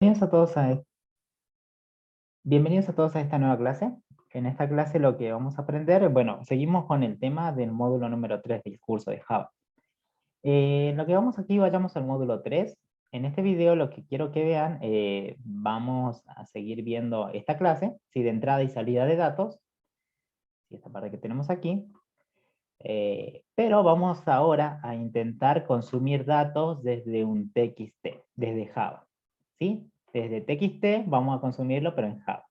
Bienvenidos a todos bienvenidos a todos a esta nueva clase. En esta clase lo que vamos a aprender, bueno, seguimos con el tema del módulo número 3 del curso de Java. Lo que vamos aquí, vayamos al módulo 3. En este video lo que quiero que vean, vamos a seguir viendo esta clase, ¿sí? De entrada y salida de datos, ¿sí? Esta parte que tenemos aquí. Pero vamos ahora a intentar consumir datos desde un TXT, desde Java, ¿sí? Desde TXT vamos a consumirlo, pero en Java.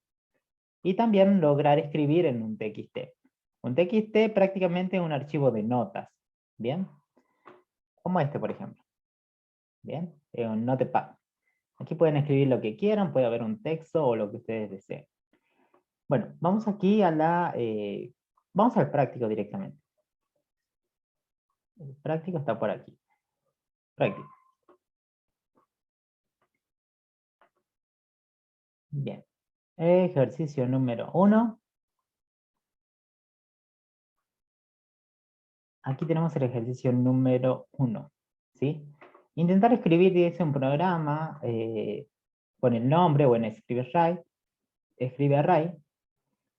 Y también lograr escribir en un TXT. Un TXT prácticamente es un archivo de notas, ¿bien? Como este, por ejemplo. ¿Bien? Es un Notepad. Aquí pueden escribir lo que quieran, puede haber un texto o lo que ustedes deseen. Bueno, vamos aquí a vamos al práctico directamente. El práctico está por aquí. Práctico. Bien. Ejercicio número 1. Aquí tenemos el ejercicio número 1. ¿Sí? Intentar escribir, dice, un programa con el nombre, bueno, escribe array,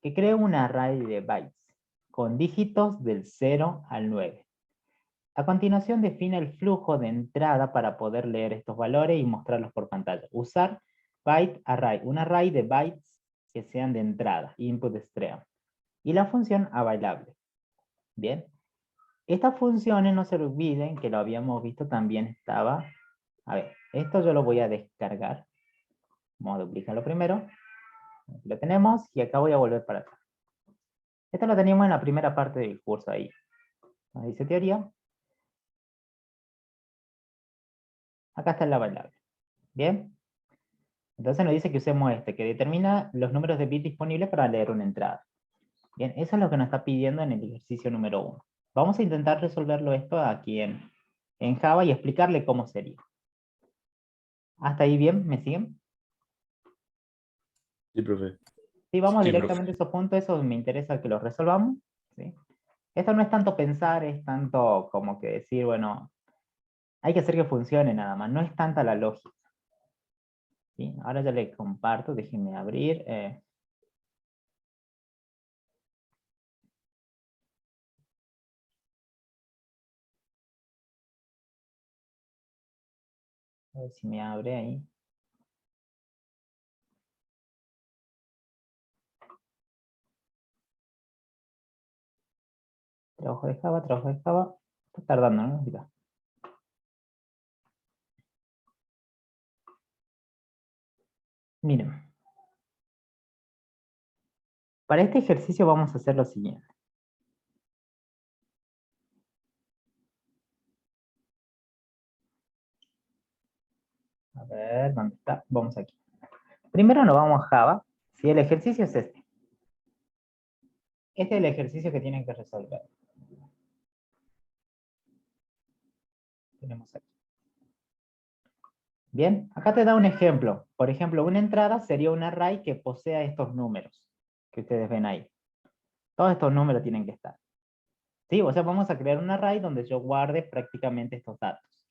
que crea un array de bytes con dígitos del 0 al 9. A continuación define el flujo de entrada para poder leer estos valores y mostrarlos por pantalla. Usar byte array, un array de bytes que sean de entrada, input stream. Y la función available. Bien. Estas funciones, no se olviden que lo habíamos visto, también estaba. A ver, esto yo lo voy a descargar. Vamos a duplicarlo primero. Lo tenemos y acá voy a volver para atrás. Esto lo teníamos en la primera parte del curso ahí. Ahí dice teoría. Acá está la variable. Bien. Entonces nos dice que usemos este, que determina los números de bits disponibles para leer una entrada. Bien, eso es lo que nos está pidiendo en el ejercicio número 1. Vamos a intentar resolverlo esto aquí en Java y explicarle cómo sería. ¿Hasta ahí bien? ¿Me siguen? Sí, profe. Sí, vamos Sí, directamente profe. a esos puntos, eso me interesa que los resolvamos. ¿Sí? Esto no es tanto pensar, es tanto como que decir, bueno, hay que hacer que funcione nada más, no es tanta la lógica. ¿Sí? Ahora ya le comparto, déjenme abrir. A ver si me abre ahí. Trabajo de Java, trabajo de Java. Está tardando, ¿no? Mira. Miren. Para este ejercicio vamos a hacer lo siguiente. A ver, ¿dónde está? Vamos aquí. Primero nos vamos a Java. ¿Sí? El ejercicio es este. Este es el ejercicio que tienen que resolver. Tenemos aquí. Bien, acá te da un ejemplo. Por ejemplo, una entrada sería un array que posea estos números que ustedes ven ahí. Todos estos números tienen que estar. ¿Sí? O sea, vamos a crear un array donde yo guarde prácticamente estos datos.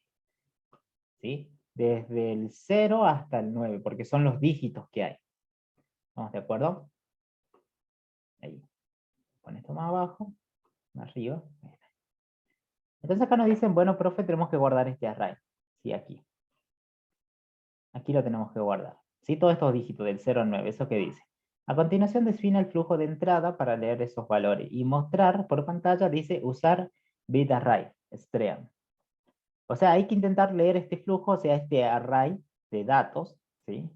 ¿Sí? Desde el 0 hasta el 9, porque son los dígitos que hay. ¿Estamos de acuerdo? Ahí. Pon esto más abajo, más arriba. Entonces acá nos dicen, bueno, profe, tenemos que guardar este array. Sí, aquí. Aquí lo tenemos que guardar. ¿Sí? Todos estos dígitos del 0 al 9, ¿eso qué dice? A continuación define el flujo de entrada para leer esos valores y mostrar por pantalla, dice usar bit array, stream. O sea, hay que intentar leer este flujo, o sea, este array de datos, ¿sí?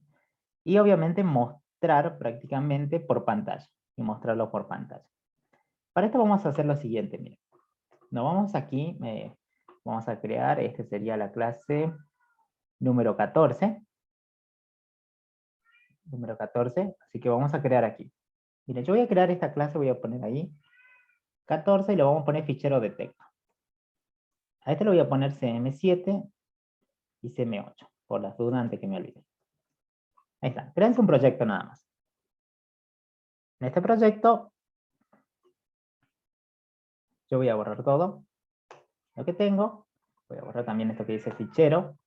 Y obviamente mostrar prácticamente por pantalla, y mostrarlo por pantalla. Para esto vamos a hacer lo siguiente, miren. Nos vamos aquí, vamos a crear, este sería la clase número 14. Número 14, así que vamos a crear aquí. Miren, yo voy a crear esta clase, voy a poner ahí 14 y le vamos a poner fichero de texto. A este le voy a poner CM7 y CM8, por las dudas antes que me olvide. Ahí está, créanse un proyecto nada más. En este proyecto, yo voy a borrar todo lo que tengo. Voy a borrar también esto que dice fichero.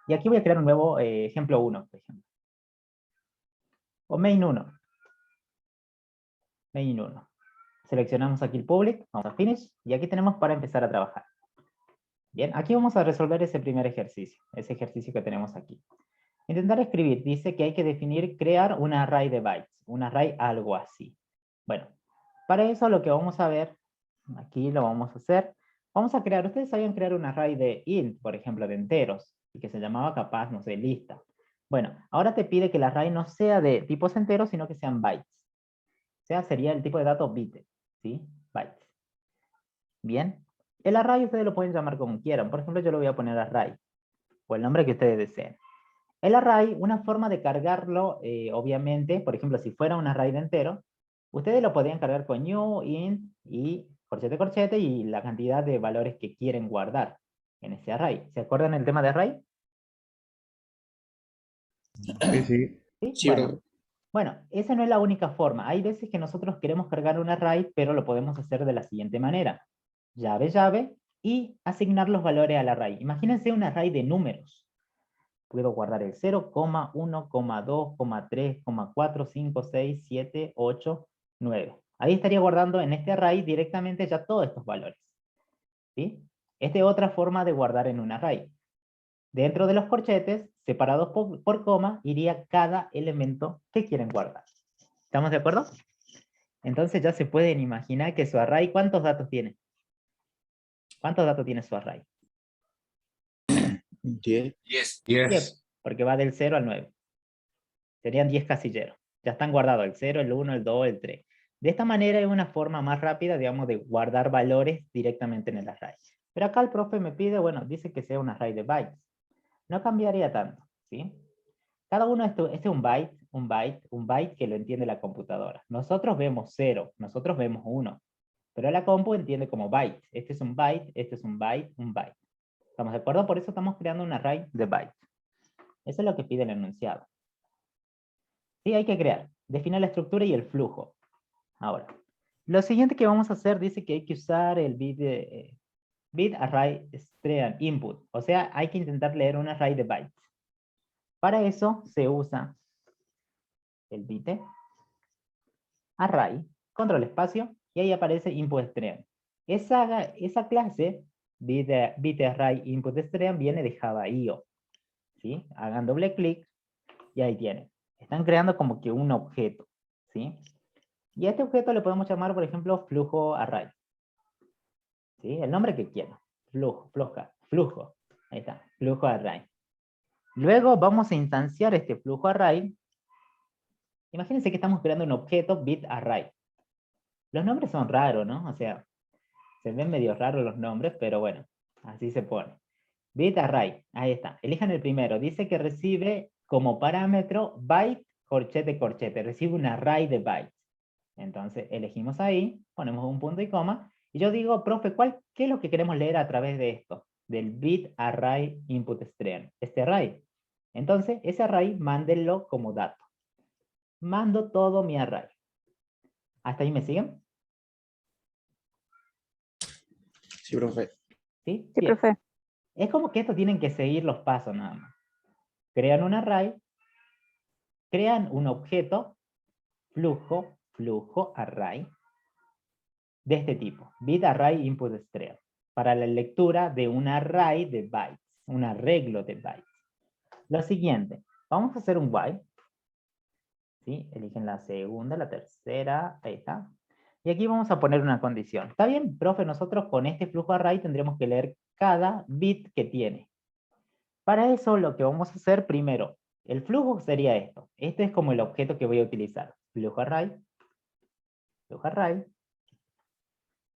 Y aquí voy a crear un nuevo ejemplo 1, por ejemplo. O main 1. Main 1. Seleccionamos aquí el public, vamos a finish, y aquí tenemos para empezar a trabajar. Bien, aquí vamos a resolver ese primer ejercicio, ese ejercicio que tenemos aquí. Intentar escribir, dice que hay que definir, crear un array de bytes, un array algo así. Bueno, para eso lo que vamos a ver, aquí lo vamos a hacer, vamos a crear, ustedes sabían crear un array de int, por ejemplo, de enteros, y que se llamaba capaz, no sé, lista. Bueno, ahora te pide que el array no sea de tipos enteros, sino que sean bytes. O sea, sería el tipo de datos bit, ¿sí? Bytes. Bien. El array ustedes lo pueden llamar como quieran. Por ejemplo, yo lo voy a poner array, o el nombre que ustedes deseen. El array, una forma de cargarlo, obviamente, por ejemplo, si fuera un array de entero, ustedes lo podrían cargar con new, int y corchete, corchete y la cantidad de valores que quieren guardar en ese array. ¿Se acuerdan el tema de array? Sí, sí. ¿Sí? Sí, profe. Bueno, esa no es la única forma. Hay veces que nosotros queremos cargar un array, pero lo podemos hacer de la siguiente manera. Llave, llave, y asignar los valores al array. Imagínense un array de números. Puedo guardar el 0, 1, 2, 3, 4, 5, 6, 7, 8, 9. Ahí estaría guardando en este array directamente ya todos estos valores. ¿Sí? Esta es otra forma de guardar en un array. Dentro de los corchetes, separados por coma, iría cada elemento que quieren guardar. ¿Estamos de acuerdo? Entonces ya se pueden imaginar que su array, ¿cuántos datos tiene? ¿Cuántos datos tiene su array? 10. 10. 10, porque va del 0 al 9. Serían 10 casilleros. Ya están guardados el 0, el 1, el 2, el 3. De esta manera es una forma más rápida, digamos, de guardar valores directamente en el array. Pero acá el profe me pide, bueno, dice que sea un array de bytes. No cambiaría tanto, ¿sí? Cada uno, este es un byte que lo entiende la computadora. Nosotros vemos 0, nosotros vemos 1, pero la compu entiende como bytes. Este es un byte, este es un byte, un byte. ¿Estamos de acuerdo? Por eso estamos creando un array de bytes. Eso es lo que pide el enunciado. Sí, hay que crear. Definir la estructura y el flujo. Ahora, lo siguiente que vamos a hacer dice que hay que usar el bit array string input. O sea, hay que intentar leer un array de bytes. Para eso se usa el bit array, control espacio, y ahí aparece input string. Esa clase, bit array input string, viene de Java.io. ¿Sí? Hagan doble clic y ahí tienen. Están creando como que un objeto. ¿Sí? Y a este objeto le podemos llamar, por ejemplo, flujo array. ¿Sí? El nombre que quieran. Flujo. Ahí está, flujo array. Luego vamos a instanciar este flujo array. Imagínense que estamos creando un objeto bit array. Los nombres son raros, ¿no? O sea, se ven medio raros los nombres, pero bueno, así se pone. Bit array, ahí está. Elijan el primero. Dice que recibe como parámetro byte, corchete, corchete. Recibe un array de bytes. Entonces elegimos ahí, ponemos un punto y coma, y yo digo, profe, ¿qué es lo que queremos leer a través de esto? Del bit array input string, este array. Entonces, ese array, mándenlo como dato. Mando todo mi array. ¿Hasta ahí me siguen? Sí, profe. ¿Sí? Sí, Bien. profe. Es como que estos tienen que seguir los pasos nada más. Crean un array, crean un objeto, flujo array, de este tipo, bit array input string, para la lectura de un array de bytes, un arreglo de bytes. Lo siguiente, vamos a hacer un while. ¿Sí? Eligen la segunda, la tercera, ahí está. Y aquí vamos a poner una condición. ¿Está bien, profe? Nosotros con este flujo array tendremos que leer cada bit que tiene. Para eso lo que vamos a hacer primero, el flujo sería esto. Este es como el objeto que voy a utilizar. Flujo array.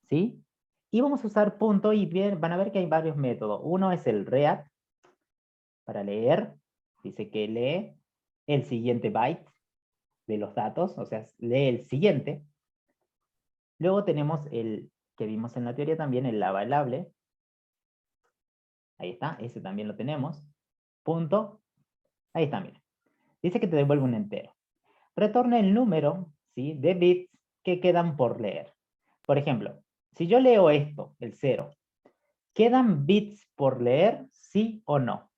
¿Sí? Y vamos a usar punto y van a ver que hay varios métodos. Uno es el read, para leer. Dice que lee el siguiente byte de los datos, o sea, lee el siguiente. Luego tenemos el que vimos en la teoría también, el avalable. Ahí está, ese también lo tenemos. Punto. Ahí está, mira. Dice que te devuelve un entero. Retorna el número, ¿sí?, de bits que quedan por leer. Por ejemplo, si yo leo esto, el 0, ¿quedan bits por leer, sí o no?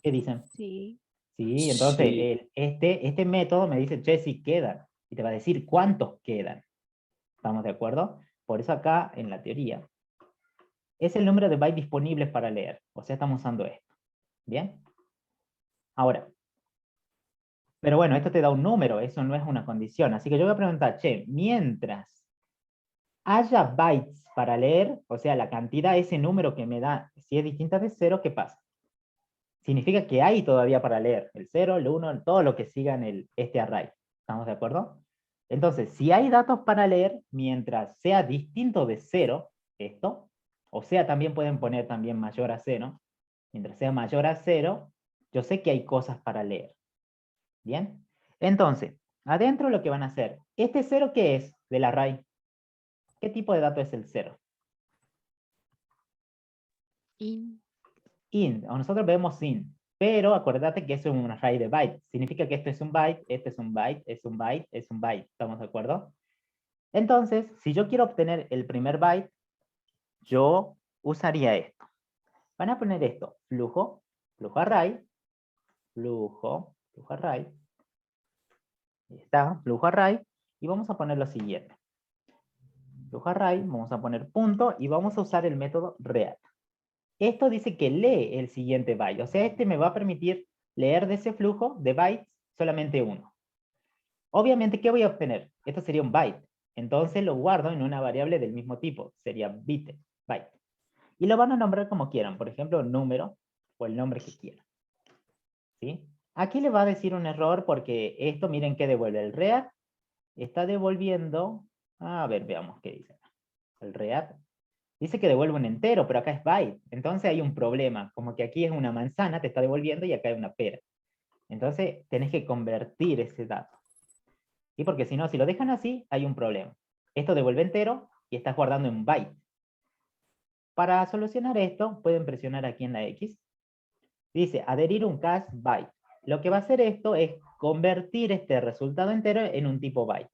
¿Qué dicen? Sí. Sí, entonces Sí. este método me dice, che, si quedan. Y te va a decir cuántos quedan. ¿Estamos de acuerdo? Por eso acá, en la teoría, es el número de bytes disponibles para leer. O sea, estamos usando esto. ¿Bien? Ahora, pero bueno, esto te da un número, eso no es una condición. Así que yo voy a preguntar, che, mientras haya bytes para leer, o sea, la cantidad, ese número que me da, si es distinta de 0, ¿qué pasa? Significa que hay todavía para leer, el 0, el 1, todo lo que siga en este array. ¿Estamos de acuerdo? Entonces, si hay datos para leer, mientras sea distinto de 0, esto, o sea, también pueden poner también mayor a 0, mientras sea mayor a 0, yo sé que hay cosas para leer. ¿Bien? Entonces, adentro lo que van a hacer, ¿este 0 qué es del array? ¿Qué tipo de dato es el 0? In. Int, o nosotros vemos int, pero acuérdate que eso es un array de bytes. Significa que esto es un byte, este es un byte, es un byte, es un byte. ¿Estamos de acuerdo? Entonces, si yo quiero obtener el primer byte, yo usaría esto. Van a poner esto, flujo, flujo array, flujo array. Ahí está, flujo array. Y vamos a poner lo siguiente. Flujo array, vamos a poner punto y vamos a usar el método read. Esto dice que lee el siguiente byte. O sea, este me va a permitir leer de ese flujo de bytes solamente uno. Obviamente, ¿qué voy a obtener? Esto sería un byte. Entonces lo guardo en una variable del mismo tipo. Sería byte. Y lo van a nombrar como quieran. Por ejemplo, número o el nombre que quieran. ¿Sí? Aquí le va a decir un error porque esto, miren qué devuelve. El read está devolviendo... A ver, veamos qué dice. El read dice que devuelve un entero, pero acá es byte. Entonces hay un problema. Como que aquí es una manzana, te está devolviendo, y acá hay una pera. Entonces tenés que convertir ese dato. ¿Sí? Porque si no, si lo dejan así, hay un problema. Esto devuelve entero y estás guardando en byte. Para solucionar esto, pueden presionar aquí en la X. Dice, adherir un cast byte. Lo que va a hacer esto es convertir este resultado entero en un tipo byte.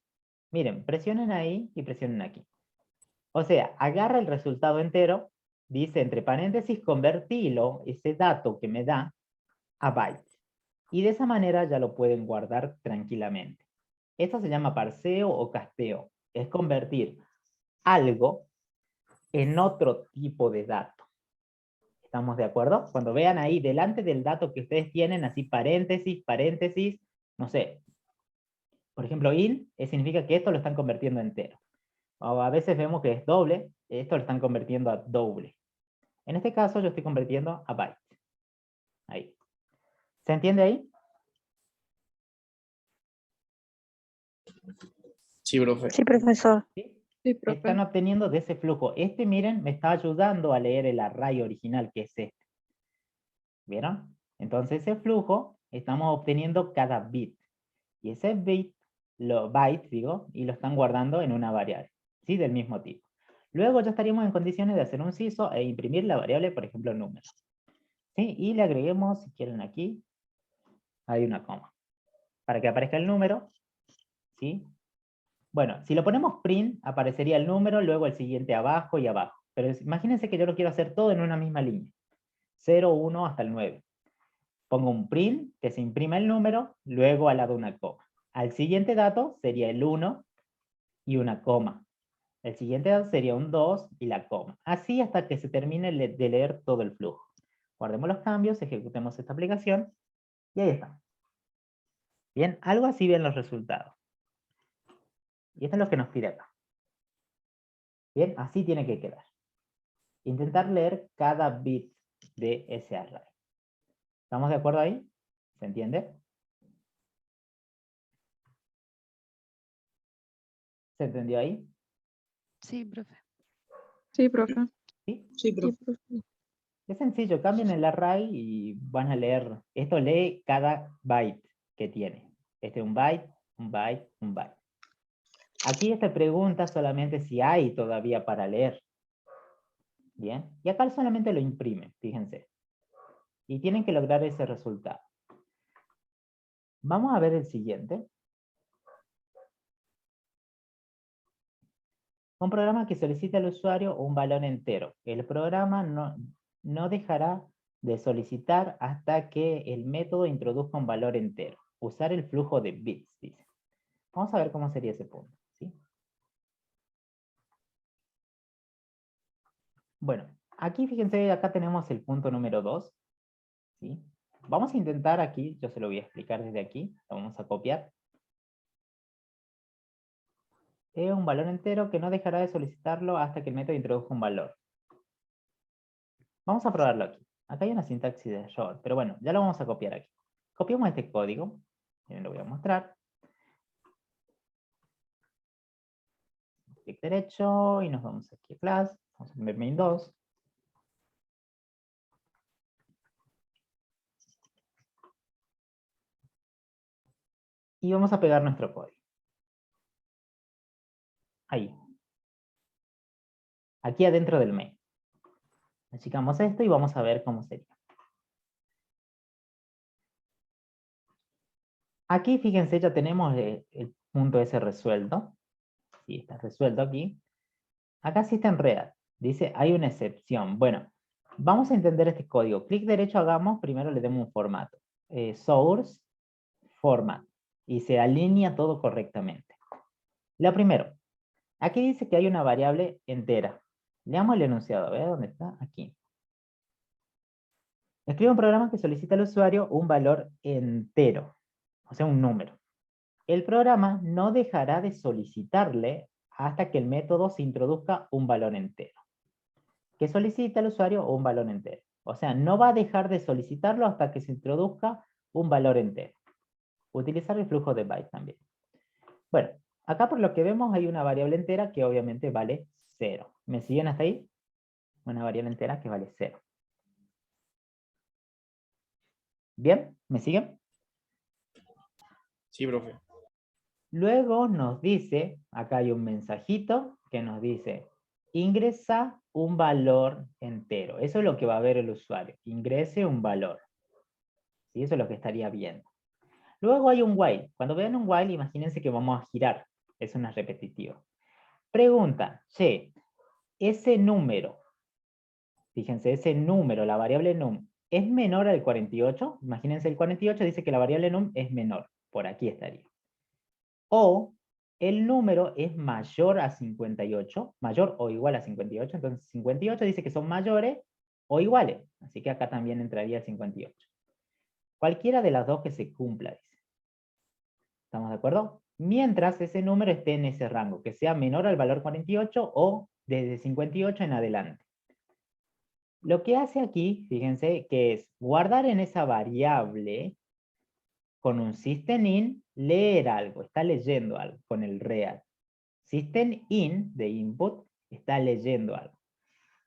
Miren, presionen ahí y presionen aquí. O sea, agarra el resultado entero, dice entre paréntesis, convertilo, ese dato que me da, a byte. Y de esa manera ya lo pueden guardar tranquilamente. Esto se llama parseo o casteo. Es convertir algo en otro tipo de dato. ¿Estamos de acuerdo? Cuando vean ahí delante del dato que ustedes tienen, así paréntesis, paréntesis, no sé. Por ejemplo, int significa que esto lo están convirtiendo entero. O a veces vemos que es doble, esto lo están convirtiendo a doble. En este caso yo estoy convirtiendo a byte. Ahí. ¿Se entiende ahí? Sí, profe. Sí, profesor. ¿Sí? Sí, profe. Están obteniendo de ese flujo. Este, miren, me está ayudando a leer el array original, que es este. ¿Vieron? Entonces ese flujo estamos obteniendo cada bit. Y ese bit, byte, digo, y lo están guardando en una variable, ¿sí? Del mismo tipo. Luego ya estaríamos en condiciones de hacer un CISO e imprimir la variable, por ejemplo, número. ¿Sí? Y le agreguemos, si quieren aquí, hay una coma. Para que aparezca el número, ¿sí? Bueno, si lo ponemos print, aparecería el número, luego el siguiente abajo y abajo. Pero imagínense que yo lo quiero hacer todo en una misma línea. 0, 1 hasta el 9. Pongo un print, que se imprima el número, luego al lado una coma. Al siguiente dato sería el 1 y una coma. El siguiente dato sería un 2 y la coma. Así hasta que se termine de leer todo el flujo. Guardemos los cambios, ejecutemos esta aplicación y ahí está. Bien, algo así ven los resultados. Y esto es lo que nos pide acá. Bien, así tiene que quedar. Intentar leer cada bit de ese array. ¿Estamos de acuerdo ahí? ¿Se entiende? ¿Se entendió ahí? Sí, profe. Sí, profe. ¿Sí? Sí, Sí, profe. profe. Es sencillo, cambien el array y van a leer. Esto lee cada byte que tiene. Este es un byte, un byte, un byte. Aquí esta pregunta solamente si hay todavía para leer. Bien. Y acá solamente lo imprimen, fíjense. Y tienen que lograr ese resultado. Vamos a ver el siguiente. Un programa que solicita al usuario un valor entero. El programa no dejará de solicitar hasta que el método introduzca un valor entero. Usar el flujo de bits, dice. Vamos a ver cómo sería ese punto, ¿sí? Bueno, aquí fíjense, acá tenemos el punto número 2, ¿sí? Vamos a intentar aquí, yo se lo voy a explicar desde aquí, lo vamos a copiar. Es un valor entero que no dejará de solicitarlo hasta que el método introduzca un valor. Vamos a probarlo aquí. Acá hay una sintaxis de error, pero bueno, ya lo vamos a copiar aquí. Copiamos este código, y lo voy a mostrar. Clic derecho y nos vamos aquí a class, vamos a poner main 2. Y vamos a pegar nuestro código. Ahí. Aquí adentro del main. Achicamos esto y vamos a ver cómo sería. Aquí, fíjense, ya tenemos el punto ese resuelto. Sí, está resuelto aquí. Acá sí está en real. Dice, hay una excepción. Bueno, vamos a entender este código. Clic derecho hagamos, primero le demos un formato. Source, format. Y se alinea todo correctamente. Lo primero, aquí dice que hay una variable entera. Leamos el enunciado, a ver dónde está, aquí. Escribe un programa que solicita al usuario un valor entero, o sea, un número. El programa no dejará de solicitarle hasta que el método se introduzca un valor entero. Que solicita al usuario un valor entero. O sea, no va a dejar de solicitarlo hasta que se introduzca un valor entero. Utilizar el flujo de bytes también. Bueno, acá por lo que vemos hay una variable entera que obviamente vale 0. ¿Me siguen hasta ahí? Una variable entera que vale 0. ¿Bien? ¿Me siguen? Sí, profe. Luego nos dice, acá hay un mensajito que nos dice, ingresa un valor entero. Eso es lo que va a ver el usuario. Ingrese un valor. ¿Sí? Eso es lo que estaría viendo. Luego hay un while. Cuando vean un while, imagínense que vamos a girar. Es una repetitiva. Pregunta, che, ese número, fíjense, ese número, la variable num, ¿es menor al 48? Imagínense, el 48 dice que la variable num es menor. Por aquí estaría. O el número es mayor a 58, mayor o igual a 58, entonces 58 dice que son mayores o iguales, así que acá también entraría el 58. Cualquiera de las dos que se cumpla, dice. ¿Estamos de acuerdo? Mientras ese número esté en ese rango, que sea menor al valor 48 o desde 58 en adelante. Lo que hace aquí, fíjense, que es guardar en esa variable con un system_in, leer algo, está leyendo algo con el real. System_in de input está leyendo algo.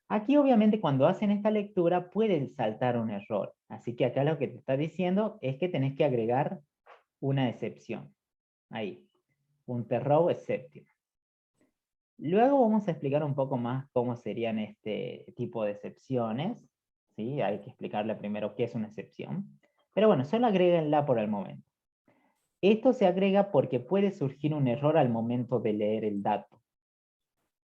Aquí obviamente cuando hacen esta lectura pueden saltar un error. Así que acá lo que te está diciendo es que tenés que agregar una excepción. Ahí. Un throw exception. Luego vamos a explicar un poco más cómo serían este tipo de excepciones. ¿Sí? Hay que explicarle primero qué es una excepción. Pero bueno, solo agréguenla por el momento. Esto se agrega porque puede surgir un error al momento de leer el dato.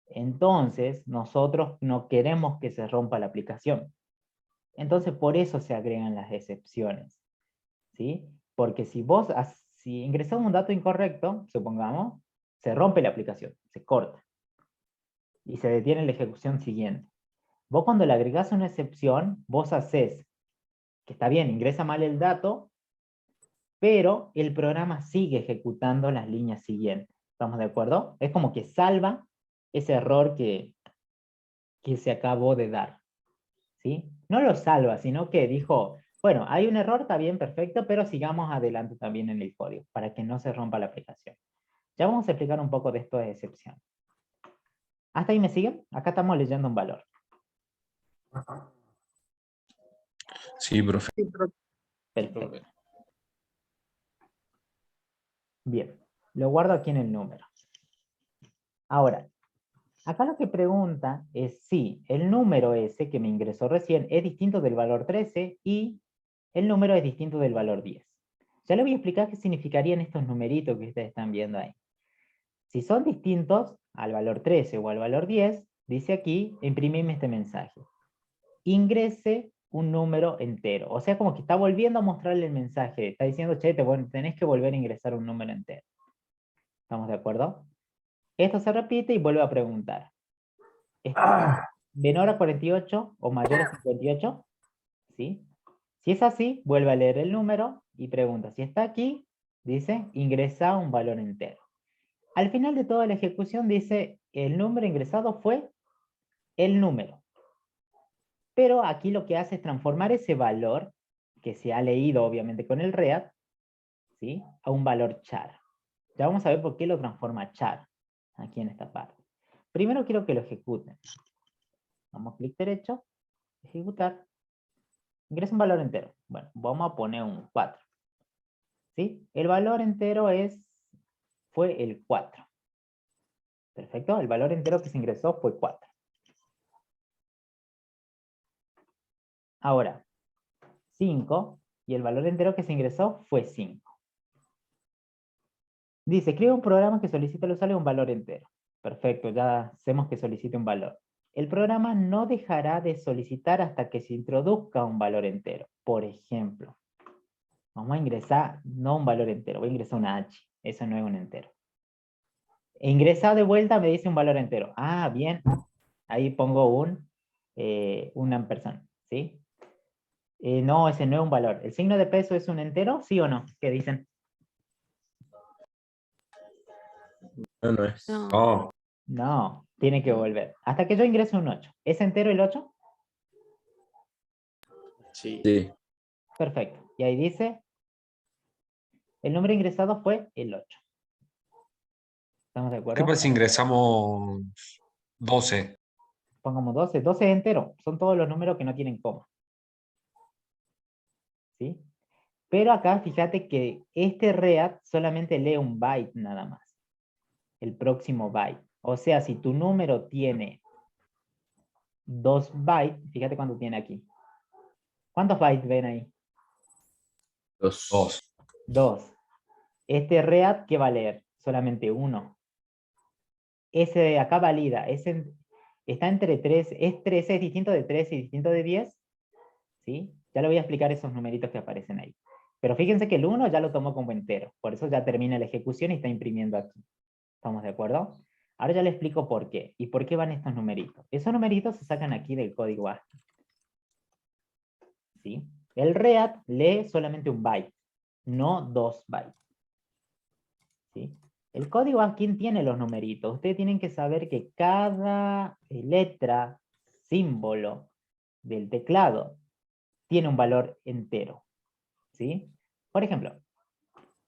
Entonces, nosotros no queremos que se rompa la aplicación. Entonces, por eso se agregan las excepciones. ¿Sí? Porque si si ingresas un dato incorrecto, supongamos, se rompe la aplicación, se corta. Y se detiene la ejecución siguiente. Vos cuando le agregás una excepción, vos haces que está bien, ingresa mal el dato, pero el programa sigue ejecutando las líneas siguientes. ¿Estamos de acuerdo? Es como que salva ese error que se acabó de dar. ¿Sí? No lo salva, sino que dijo, bueno, hay un error, está bien, perfecto, pero sigamos adelante también en el código, para que no se rompa la aplicación. Ya vamos a explicar un poco de esto de excepción. ¿Hasta ahí me siguen? Acá estamos leyendo un valor. Sí, profe. Perfecto. Bien, lo guardo aquí en el número. Ahora, acá lo que pregunta es si el número ese que me ingresó recién es distinto del valor 13 y el número es distinto del valor 10. Ya le voy a explicar qué significarían estos numeritos que ustedes están viendo ahí. Si son distintos al valor 13 o al valor 10, dice aquí, imprimime este mensaje. Ingrese un número entero. O sea, como que está volviendo a mostrarle el mensaje. Está diciendo, che, tenés que volver a ingresar un número entero. ¿Estamos de acuerdo? Esto se repite y vuelve a preguntar. ¿Está menor a 48 o mayor a 58? ¿Sí? Si es así, vuelve a leer el número y pregunta. Si está aquí, dice, ingresa un valor entero. Al final de toda la ejecución dice, el número ingresado fue el número. Pero aquí lo que hace es transformar ese valor, que se ha leído obviamente con el read, ¿sí? A un valor char. Ya vamos a ver por qué lo transforma a char, aquí en esta parte. Primero quiero que lo ejecuten. Vamos clic derecho, ejecutar. Ingresa un valor entero. Bueno, vamos a poner un 4. ¿Sí? El valor entero fue el 4. Perfecto, el valor entero que se ingresó fue 4. Ahora, 5, y el valor entero que se ingresó fue 5. Dice, escribe un programa que solicita al usuario un valor entero. Perfecto, ya hacemos que solicite un valor. El programa no dejará de solicitar hasta que se introduzca un valor entero. Por ejemplo, vamos a ingresar, no un valor entero, voy a ingresar una H. Eso no es un entero. E ingresar de vuelta me dice un valor entero. Ah, bien. Ahí pongo un ampersand, ¿sí? No, ese no es un valor. ¿El signo de peso es un entero? ¿Sí o no? ¿Qué dicen? No, no es. No. No. No, tiene que No. volver. Hasta que yo ingrese un 8. ¿Es entero el 8? Sí. Sí. Perfecto. Y ahí dice, el número ingresado fue el 8. ¿Estamos de ¿Qué acuerdo? pasa si ingresamos 12? Pongamos 12. 12 es entero. Son todos los números que no tienen coma. ¿Sí? Pero acá fíjate que este read solamente lee un byte nada más. El próximo byte. O sea, si tu número tiene 2 bytes, fíjate cuánto tiene aquí. ¿Cuántos bytes ven ahí? Dos. 2. Este read, ¿qué va a leer? Solamente 1. Ese de acá valida. Está entre 3. ¿Es 13? ¿Es distinto de 13 y distinto de 10? ¿Sí? Ya le voy a explicar esos numeritos que aparecen ahí. Pero fíjense que el 1 ya lo tomó como entero. Por eso ya termina la ejecución y está imprimiendo aquí. ¿Estamos de acuerdo? Ahora ya le explico por qué. ¿Y por qué van estos numeritos? Esos numeritos se sacan aquí del código ASCII. ¿Sí? El read lee solamente un byte, no 2 bytes. ¿Sí? El código ASCII tiene los numeritos. Ustedes tienen que saber que cada letra, símbolo del teclado tiene un valor entero. ¿Sí? Por ejemplo,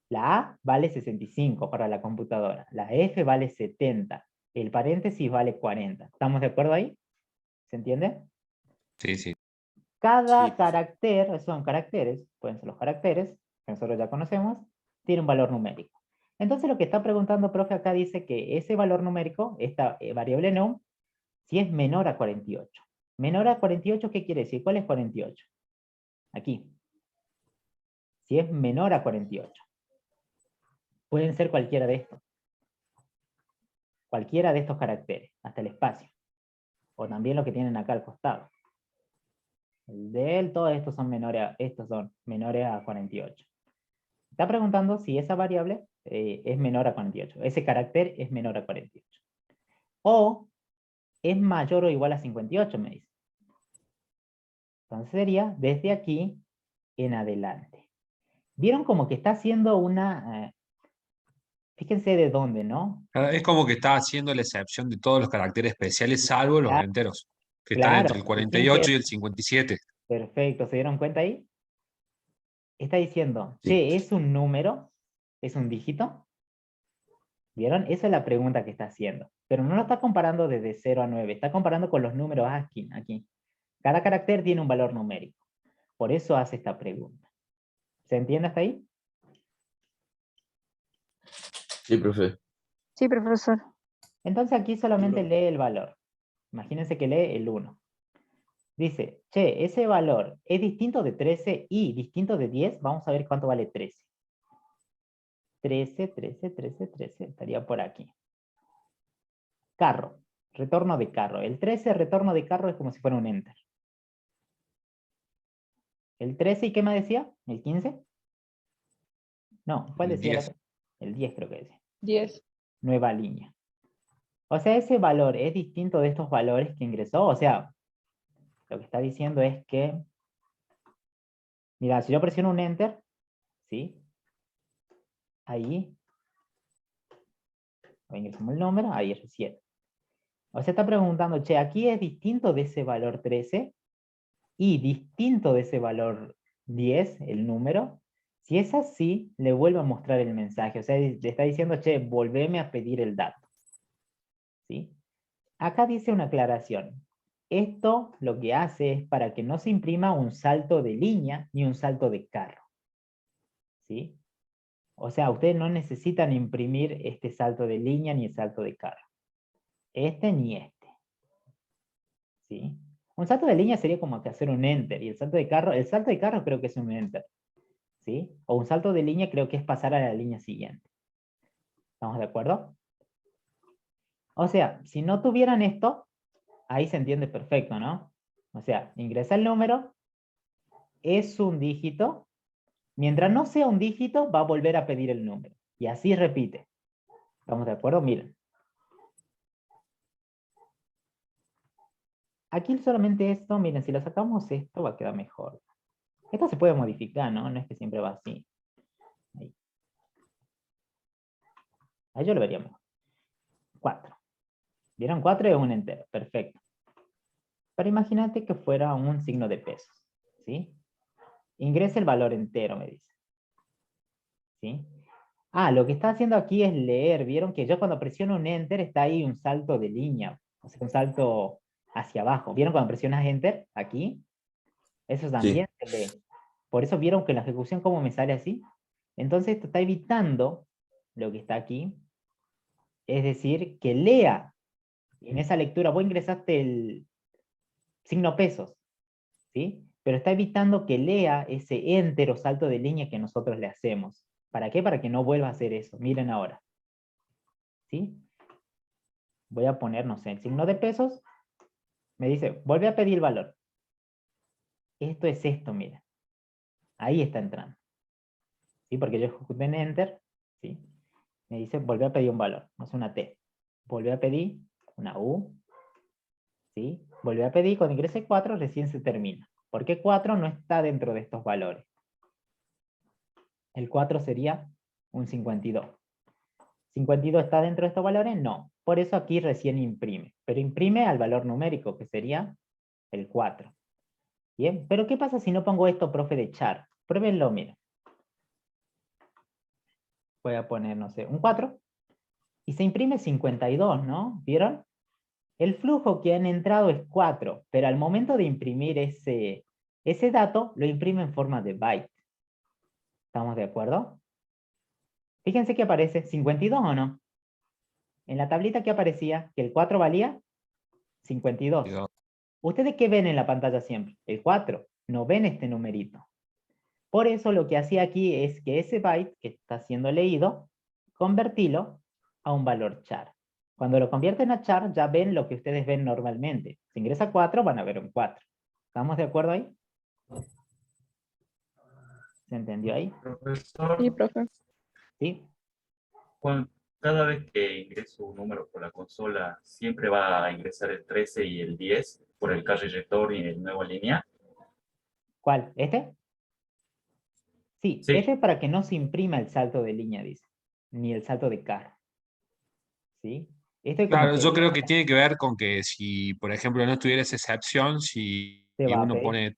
la A vale 65 para la computadora, la F vale 70, el paréntesis vale 40. ¿Estamos de acuerdo ahí? ¿Se entiende? Sí, sí. Cada Sí. carácter, son caracteres, pueden ser los caracteres, que nosotros ya conocemos, tiene un valor numérico. Entonces lo que está preguntando, profe, acá dice que ese valor numérico, esta variable num, si es menor a 48. Menor a 48, ¿qué quiere decir? ¿Cuál es 48? Aquí. Si es menor a 48. Pueden ser cualquiera de estos. Cualquiera de estos caracteres, hasta el espacio. O también lo que tienen acá al costado. El del, todos estos son menores a 48. Está preguntando si esa variable es menor a 48. Ese carácter es menor a 48. O es mayor o igual a 58, me dice. Entonces sería desde aquí en adelante. ¿Vieron como que está haciendo una... fíjense de dónde, ¿no? Es como que está haciendo la excepción de todos los caracteres especiales, salvo los Claro, enteros, que están entre el claro. ¿Y quién 48 queda? y el 57. Perfecto, ¿se dieron cuenta ahí? Está diciendo, Sí. che, ¿es un número? ¿Es un dígito? ¿Vieron? Esa es la pregunta que está haciendo. Pero no lo está comparando desde 0 a 9, está comparando con los números ASCII aquí. Cada carácter tiene un valor numérico. Por eso hace esta pregunta. ¿Se entiende hasta ahí? Sí, profe. Sí, profesor. Entonces aquí solamente lee el valor. Imagínense que lee el 1. Dice, che, ese valor es distinto de 13 y distinto de 10. Vamos a ver cuánto vale 13. 13, 13, 13, 13. Estaría por aquí. Carro. Retorno de carro. El 13 retorno de carro es como si fuera un enter. ¿El 13 y qué me decía? ¿El 15? No, ¿cuál El decía la 10. otra? El 10 creo que decía. 10. Nueva línea. O sea, ese valor es distinto de estos valores que ingresó. O sea, lo que está diciendo es que, mira, si yo presiono un Enter, ¿sí? Ahí, ingresamos el número, ahí es 7. O sea, está preguntando, che, aquí es distinto de ese valor 13 y distinto de ese valor 10, el número. Si es así, le vuelvo a mostrar el mensaje. O sea, le está diciendo, che, volveme a pedir el dato. ¿Sí? Acá dice una aclaración. Esto lo que hace es para que no se imprima un salto de línea ni un salto de carro. ¿Sí? O sea, ustedes no necesitan imprimir este salto de línea ni el salto de carro. Este ni este. ¿Sí? Un salto de línea sería como que hacer un enter. Y el salto de carro creo que es un enter. ¿Sí? O un salto de línea creo que es pasar a la línea siguiente. ¿Estamos de acuerdo? O sea, si no tuvieran esto, ahí se entiende perfecto, ¿no? O sea, ingresa el número, es un dígito. Mientras no sea un dígito, va a volver a pedir el número. Y así repite. ¿Estamos de acuerdo? Miren. Aquí solamente esto, miren, si lo sacamos esto va a quedar mejor. Esto se puede modificar, ¿no? No es que siempre va así. Ahí, ahí yo lo vería mejor. 4. ¿Vieron? 4 es un entero. Perfecto. Pero imagínate que fuera un signo de pesos. ¿Sí? Ingresa el valor entero, me dice. ¿Sí? Ah, lo que está haciendo aquí es leer. Vieron que yo cuando presiono un enter está ahí un salto de línea. O sea, un salto hacia abajo. ¿Vieron cuando presionas enter? Aquí. Eso también se lee. Por eso vieron que en la ejecución cómo me sale así. Entonces esto está evitando lo que está aquí. Es decir, que lea. En esa lectura vos ingresaste el signo pesos. ¿Sí? Pero está evitando que lea ese enter o salto de línea que nosotros le hacemos. ¿Para qué? Para que no vuelva a hacer eso. Miren ahora. ¿Sí? Voy a poner, no sé, el signo de pesos. Me dice, vuelve a pedir el valor. Esto es esto, mira. Ahí está entrando. ¿Sí? Porque yo ejecuté en enter. ¿Sí? Me dice, vuelve a pedir un valor. No es una T. Vuelve a pedir una U. ¿Sí? Vuelve a pedir, cuando ingrese 4 recién se termina. Porque 4 no está dentro de estos valores. El 4 sería un 52. ¿52 está dentro de estos valores? No. Por eso aquí recién imprime. Pero imprime al valor numérico, que sería el 4. Bien, pero ¿qué pasa si no pongo esto, profe, de char? Pruébenlo, miren. Voy a poner, no sé, un 4. Y se imprime 52, ¿no? ¿Vieron? El flujo que han entrado es 4, pero al momento de imprimir ese dato, lo imprime en forma de byte. ¿Estamos de acuerdo? Fíjense que aparece 52 o no. En la tablita que aparecía, que el 4 valía 52. ¿Ustedes qué ven en la pantalla siempre? El 4. No ven este numerito. Por eso lo que hacía aquí es que ese byte que está siendo leído, convertirlo a un valor char. Cuando lo convierten a char, ya ven lo que ustedes ven normalmente. Si ingresa 4, van a ver un 4. ¿Estamos de acuerdo ahí? ¿Se entendió ahí? Profesor, Sí, profe. ¿Sí? cada vez que ingreso un número por la consola, siempre va a ingresar el 13 y el 10 por el carry return y el nuevo línea. ¿Cuál? ¿Este? Sí, Sí. este es para que no se imprima el salto de línea, dice. Ni el salto de carro. ¿Sí? Esto es como Claro, que yo creo evita, que tiene que ver con que si, por ejemplo, no estuviera esa excepción, si te va a uno pedir.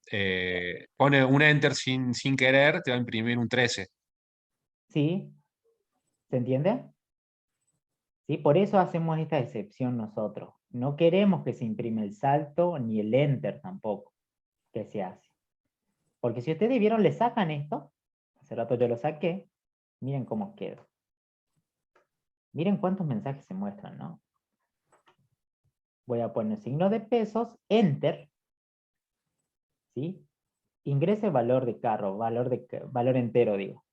pone un enter sin querer, te va a imprimir un 13. ¿Sí? ¿Se entiende? ¿Sí? Por eso hacemos esta excepción nosotros. No queremos que se imprime el salto ni el enter tampoco que se hace. Porque si ustedes vieron, le sacan esto. Hace rato yo lo saqué. Miren cómo queda. Miren cuántos mensajes se muestran, ¿no? Voy a poner signo de pesos, enter. ¿Sí? Ingrese valor de carro, valor entero, digo.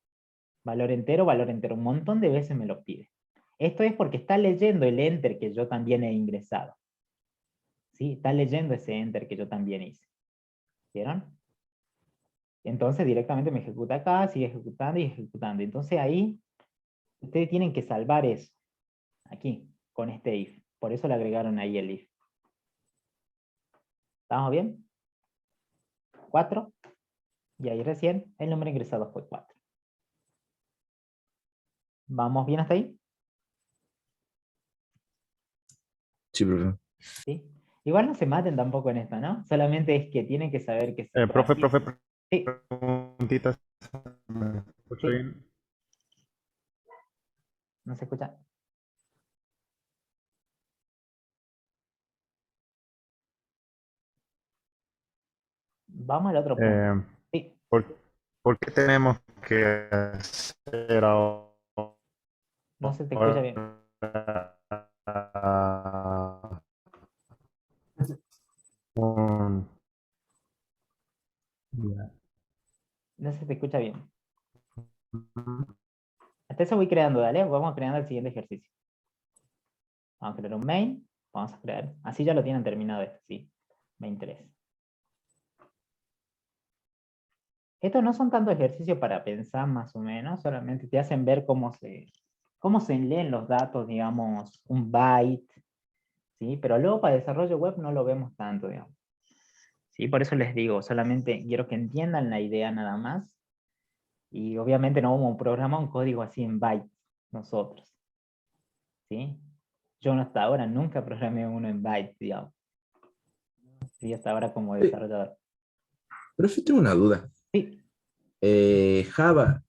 Valor entero, un montón de veces me lo pide. Esto es porque está leyendo el enter que yo también he ingresado. ¿Sí? Está leyendo ese enter que yo también hice. ¿Vieron? Entonces directamente me ejecuta acá, sigue ejecutando y ejecutando. Entonces ahí ustedes tienen que salvar eso, aquí, con este if. Por eso le agregaron ahí el if. ¿Estamos bien? 4. Y ahí recién el número ingresado fue 4. ¿Vamos bien hasta ahí? Sí, profe. ¿Sí? Igual no se maten tampoco en esto, ¿no? Solamente es que tienen que saber que se Profe, Sí, preguntitas. ¿Me escucha Sí. bien? no se escucha. Vamos al otro punto. Sí, ¿Por qué tenemos que hacer ahora no se te escucha bien. un... ya. No se te escucha bien. Hasta eso voy creando, dale. Vamos creando el siguiente ejercicio. Vamos a crear un main. Vamos a crear. Así ya lo tienen terminado esto, sí. Main 3. Estos no son tanto ejercicios para pensar más o menos, solamente te hacen ver cómo se leen los datos, digamos, un byte, ¿sí? Pero luego para desarrollo web no lo vemos tanto, digamos. ¿Sí? Por eso les digo, solamente quiero que entiendan la idea nada más. Y obviamente no vamos a programar un código así en bytes nosotros. ¿Sí? Yo hasta ahora nunca programé uno en bytes, digamos. Sí, hasta ahora como desarrollador. Profe, tengo una duda. Sí, Java,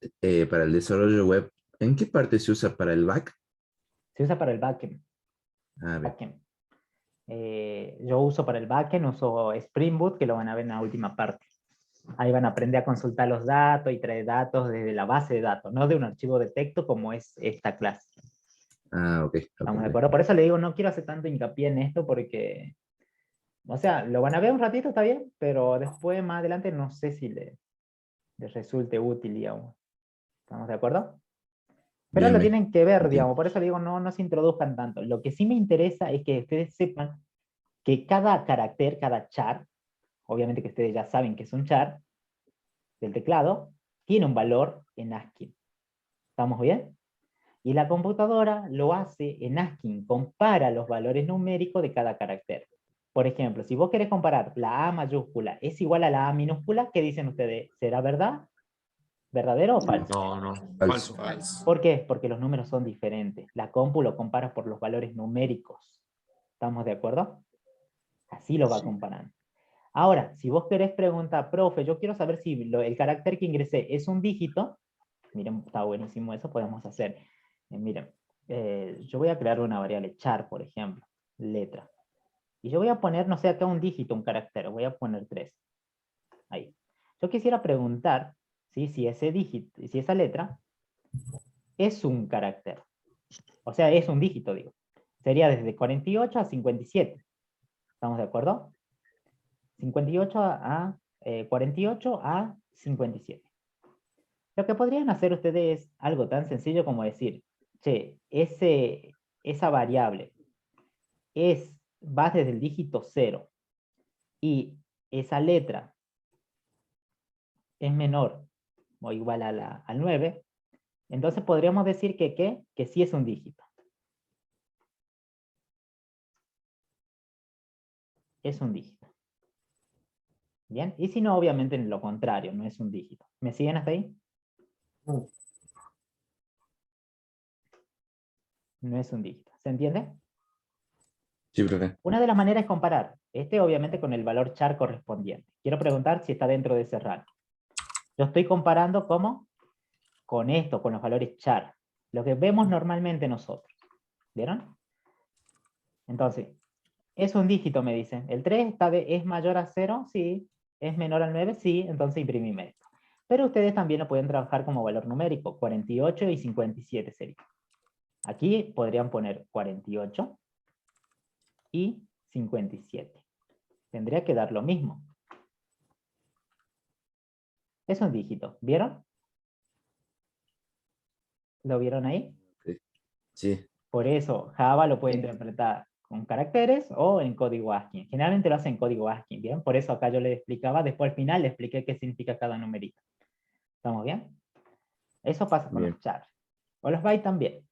para el desarrollo web, ¿en qué parte se usa para el back? se usa para el backend. A ver. backend. Yo uso para el backend, uso Spring Boot, que lo van a ver en la última parte. Ahí van a aprender a consultar los datos y traer datos desde la base de datos, no de un archivo de texto como es esta clase. Ah, ok. ¿Estamos de acuerdo? Por eso le digo, no quiero hacer tanto hincapié en esto porque, o sea, lo van a ver un ratito, está bien, pero después, más adelante, no sé si les resulte útil, digamos. ¿Estamos de acuerdo? Pero Bien, lo bien. tienen que ver, Entiendo. digamos, por eso le digo, no se introduzcan tanto. Lo que sí me interesa es que ustedes sepan que cada carácter, cada char, obviamente que ustedes ya saben que es un char del teclado, tiene un valor en ASCII. ¿Estamos bien? Y la computadora lo hace en ASCII, compara los valores numéricos de cada carácter. Por ejemplo, si vos querés comparar la A mayúscula es igual a la A minúscula, ¿qué dicen ustedes? ¿Será verdad? ¿Verdadero o falso? No, Falso. falso. ¿Por qué? Porque los números son diferentes. La compu lo compara por los valores numéricos. ¿Estamos de acuerdo? Así lo va comparando. Ahora, si vos querés preguntar, profe, yo quiero saber si el carácter que ingresé es un dígito, miren, está buenísimo eso, podemos hacer. Miren, yo voy a crear una variable char, por ejemplo, letra. Y yo voy a poner, no sé, acá un dígito, un carácter, voy a poner 3. Ahí. Yo quisiera preguntar, ¿sí? Si ese dígito, si esa letra es un carácter. O sea, es un dígito, digo. Sería desde 48 a 57. ¿Estamos de acuerdo? 58 a 48 a 57. Lo que podrían hacer ustedes es algo tan sencillo como decir, che, esa variable va desde el dígito 0 y esa letra es menor o igual al 9, entonces podríamos decir que sí es un dígito. Es un dígito. ¿Bien? Y si no, obviamente en lo contrario, no es un dígito. ¿Me siguen hasta ahí? No es un dígito. ¿Se entiende? Sí, profe. Una de las maneras es comparar. Obviamente con el valor char correspondiente. Quiero preguntar si está dentro de ese rango. Yo estoy comparando ¿cómo? Con esto, con los valores char. Lo que vemos normalmente nosotros. ¿Vieron? Entonces, es un dígito, me dicen. ¿El 3 es mayor a 0? Sí. ¿Es menor al 9? Sí. Entonces imprimime esto. Pero ustedes también lo pueden trabajar como valor numérico. 48 y 57 sería. Aquí podrían poner 48 y 57. Tendría que dar lo mismo. Es un dígito. ¿Vieron? ¿Lo vieron ahí? Sí. Por eso Java lo puede interpretar con caracteres o en código ASCII. Generalmente lo hacen en código ASCII, ¿bien? Por eso acá yo le explicaba, después al final le expliqué qué significa cada numerito. ¿Estamos bien? Eso pasa con Bien. los chars. O los bytes también.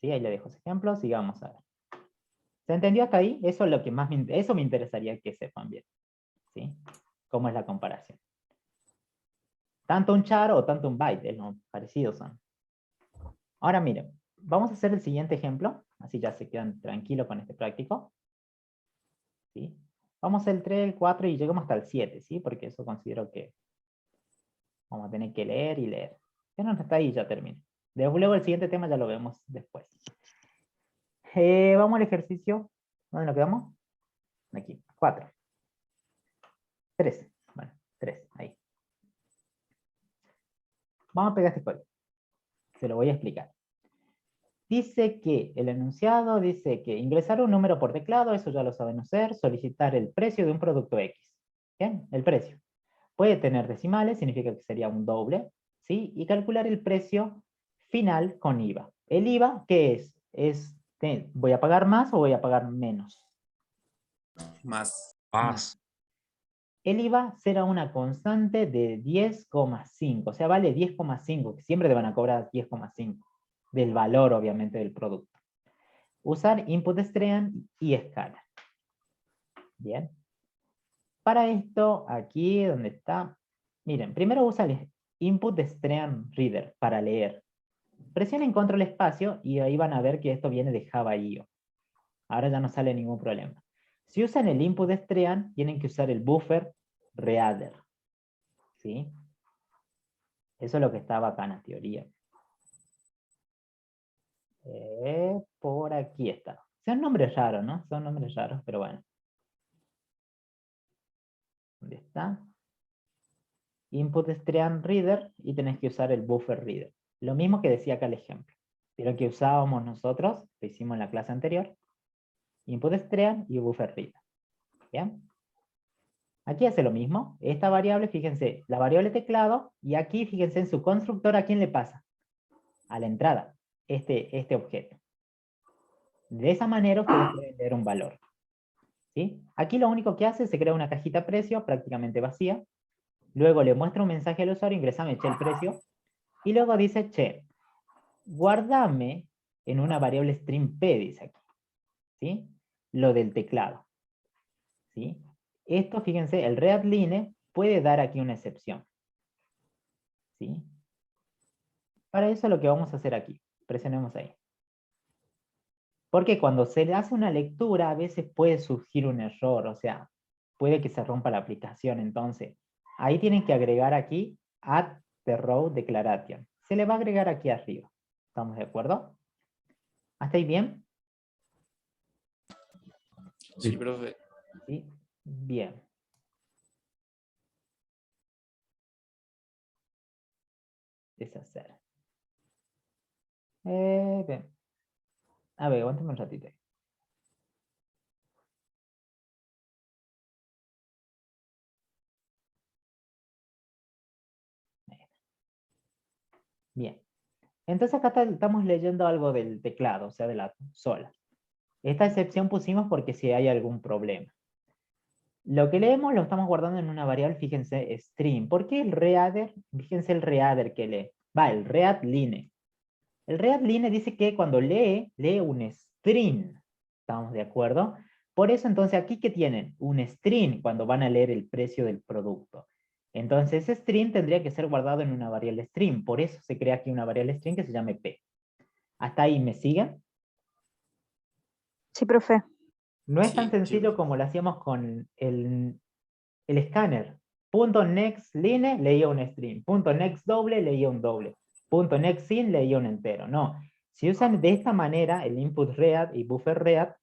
¿Sí? Ahí le dejo ese ejemplo, sigamos a ver. ¿Se entendió hasta ahí? Eso es lo que más eso me interesaría que sepan bien. ¿Sí? ¿Cómo es la comparación? Tanto un char o tanto un byte, ¿no? Parecidos son. Ahora miren, vamos a hacer el siguiente ejemplo, así ya se quedan tranquilos con este práctico. ¿Sí? Vamos a hacer el 3, el 4 y llegamos hasta el 7, ¿sí? Porque eso considero que vamos a tener que leer y leer. Pero no, hasta ahí ya termino. Luego el siguiente tema ya lo vemos después. Vamos al ejercicio. ¿Dónde nos quedamos? Aquí, 4. 3. Bueno, 3, ahí. Vamos a pegar este código. Se lo voy a explicar. Dice que el enunciado dice que ingresar un número por teclado, eso ya lo saben hacer, solicitar el precio de un producto X. ¿Bien? El precio. Puede tener decimales, significa que sería un doble, ¿sí? Y calcular el precio final con IVA. ¿El IVA qué es? ¿Voy a pagar más o voy a pagar menos? Más. Más. El IVA será una constante de 10,5, o sea, vale 10,5, que siempre te van a cobrar 10,5, del valor, obviamente, del producto. Usar input stream y escala. Bien. Para esto, aquí donde está, miren, primero usa el input stream reader para leer. Presionen control espacio y ahí van a ver que esto viene de Java.io. Ahora ya no sale ningún problema. Si usan el input stream, tienen que usar el buffer reader. ¿Sí? Eso es lo que está bacana, teoría. Por aquí está. Son nombres raros, ¿no? Son nombres raros, pero bueno. ¿Dónde está? Input stream reader y tenés que usar el buffer reader. Lo mismo que decía acá el ejemplo. Pero que usábamos nosotros, lo hicimos en la clase anterior. Input stream y buffer reader. ¿Bien? Aquí hace lo mismo. Esta variable, fíjense, la variable teclado, y aquí fíjense en su constructor, ¿a quién le pasa? A la entrada, este objeto. De esa manera ustedes pueden leer un valor. ¿Sí? Aquí lo único que hace, se crea una cajita precio prácticamente vacía. Luego le muestra un mensaje al usuario, ingresame, che, el precio. Y luego dice, che, guardame en una variable string p, dice aquí. ¿Sí? Lo del teclado. ¿Sí? Esto, fíjense, el readline puede dar aquí una excepción. ¿Sí? Para eso lo que vamos a hacer aquí. Presionemos ahí. Porque cuando se le hace una lectura, a veces puede surgir un error, o sea, puede que se rompa la aplicación. Entonces, ahí tienen que agregar aquí add the row declaration. Se le va a agregar aquí arriba. ¿Estamos de acuerdo? ¿Hasta ahí bien? Sí, profe. Sí. Bien. Deshacer. Bien. A ver, aguántame un ratito. Bien. Entonces acá estamos leyendo algo del teclado, o sea, de la consola. Esta excepción pusimos porque si hay algún problema. Lo que leemos lo estamos guardando en una variable, fíjense, string. ¿Por qué el reader? Fíjense el reader que lee. El readline. El readline dice que cuando lee un string. ¿Estamos de acuerdo? Por eso entonces aquí que tienen un string cuando van a leer el precio del producto. Entonces ese string tendría que ser guardado en una variable string. Por eso se crea aquí una variable string que se llame p. ¿Hasta ahí me siguen? Sí, profe. No es Sí, tan sí, sencillo profe. como lo hacíamos con el escáner. Punto next line leía un string. Punto next doble leía un doble. Punto next in leía un entero. No. Si usan de esta manera el input read y buffer read,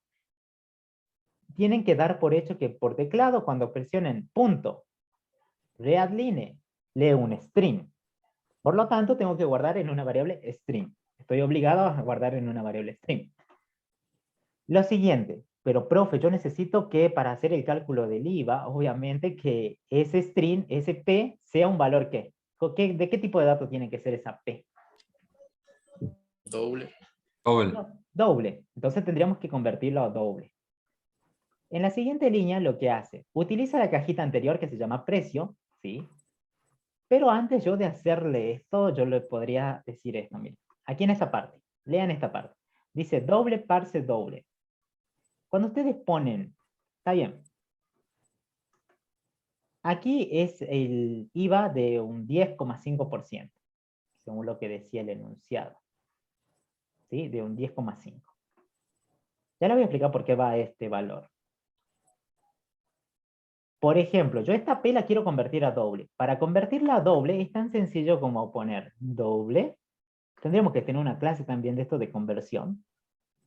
tienen que dar por hecho que por teclado cuando presionen punto readline lee un string. Por lo tanto, tengo que guardar en una variable string. Estoy obligado a guardar en una variable string. Lo siguiente, pero profe, yo necesito que para hacer el cálculo del IVA, obviamente que ese string, ese P, sea un valor ¿qué? ¿De qué tipo de dato tiene que ser esa P? Doble. Doble. No, doble. Entonces tendríamos que convertirlo a doble. En la siguiente línea lo que hace, utiliza la cajita anterior que se llama precio, ¿sí? Pero antes yo de hacerle esto, yo le podría decir esto, miren. Aquí en esta parte, lean esta parte. Dice doble parse doble. Cuando ustedes ponen, está bien. Aquí es el IVA de un 10,5%, según lo que decía el enunciado. ¿Sí? De un 10,5%. Ya le voy a explicar por qué va este valor. Por ejemplo, yo esta P la quiero convertir a doble. Para convertirla a doble es tan sencillo como poner doble. Tendríamos que tener una clase también de esto de conversión.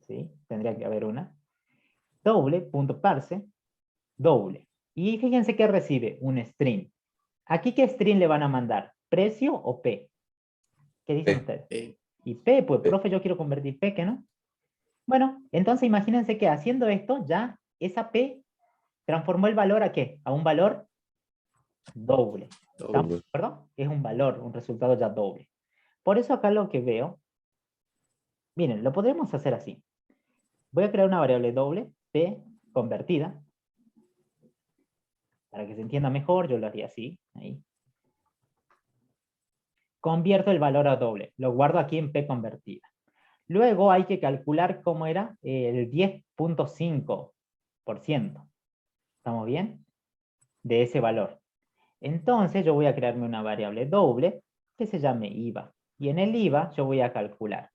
¿Sí? Tendría que haber una. Doble.parse, doble. Y fíjense que recibe un string. ¿Aquí qué string le van a mandar? ¿Precio o P? ¿Qué dicen P. ustedes? Y P, pues, P. profe, yo quiero convertir P, ¿qué no? Bueno, entonces imagínense que haciendo esto, ya esa P transformó el valor ¿a qué? A un valor doble. ¿Estamos de acuerdo? Es un valor, un resultado ya doble. Por eso acá lo que veo, miren, lo podríamos hacer así. Voy a crear una variable doble, P convertida. Para que se entienda mejor, yo lo haría así. Ahí. Convierto el valor a doble. Lo guardo aquí en P convertida. Luego hay que calcular cómo era el 10,5%. ¿Estamos bien? De ese valor. Entonces yo voy a crearme una variable doble que se llame IVA. Y en el IVA yo voy a calcular.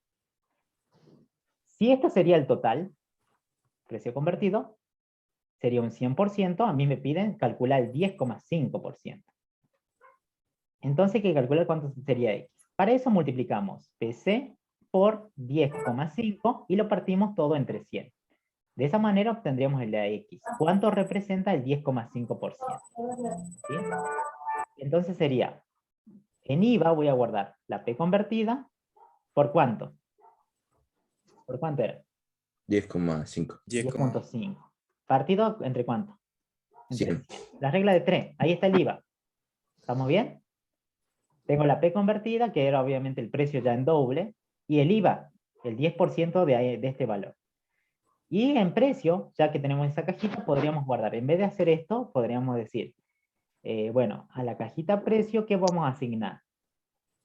Si esto sería el total, precio convertido, sería un 100%, a mí me piden calcular el 10,5%. Entonces hay que calcular cuánto sería X. Para eso multiplicamos PC por 10,5 y lo partimos todo entre 100. De esa manera obtendríamos el de a X. ¿Cuánto representa el 10,5%? ¿Sí? Entonces sería, en IVA voy a guardar la P convertida, ¿por cuánto? ¿Por cuánto era? 10,5. 10,5. ¿Partido entre cuánto? Entre 100. 100. La regla de 3, ahí está el IVA. ¿Estamos bien? Tengo la P convertida, que era obviamente el precio ya en doble, y el IVA, el 10% de este valor. Y en precio, ya que tenemos esa cajita, podríamos guardar, en vez de hacer esto, podríamos decir, bueno, a la cajita precio, ¿qué vamos a asignar?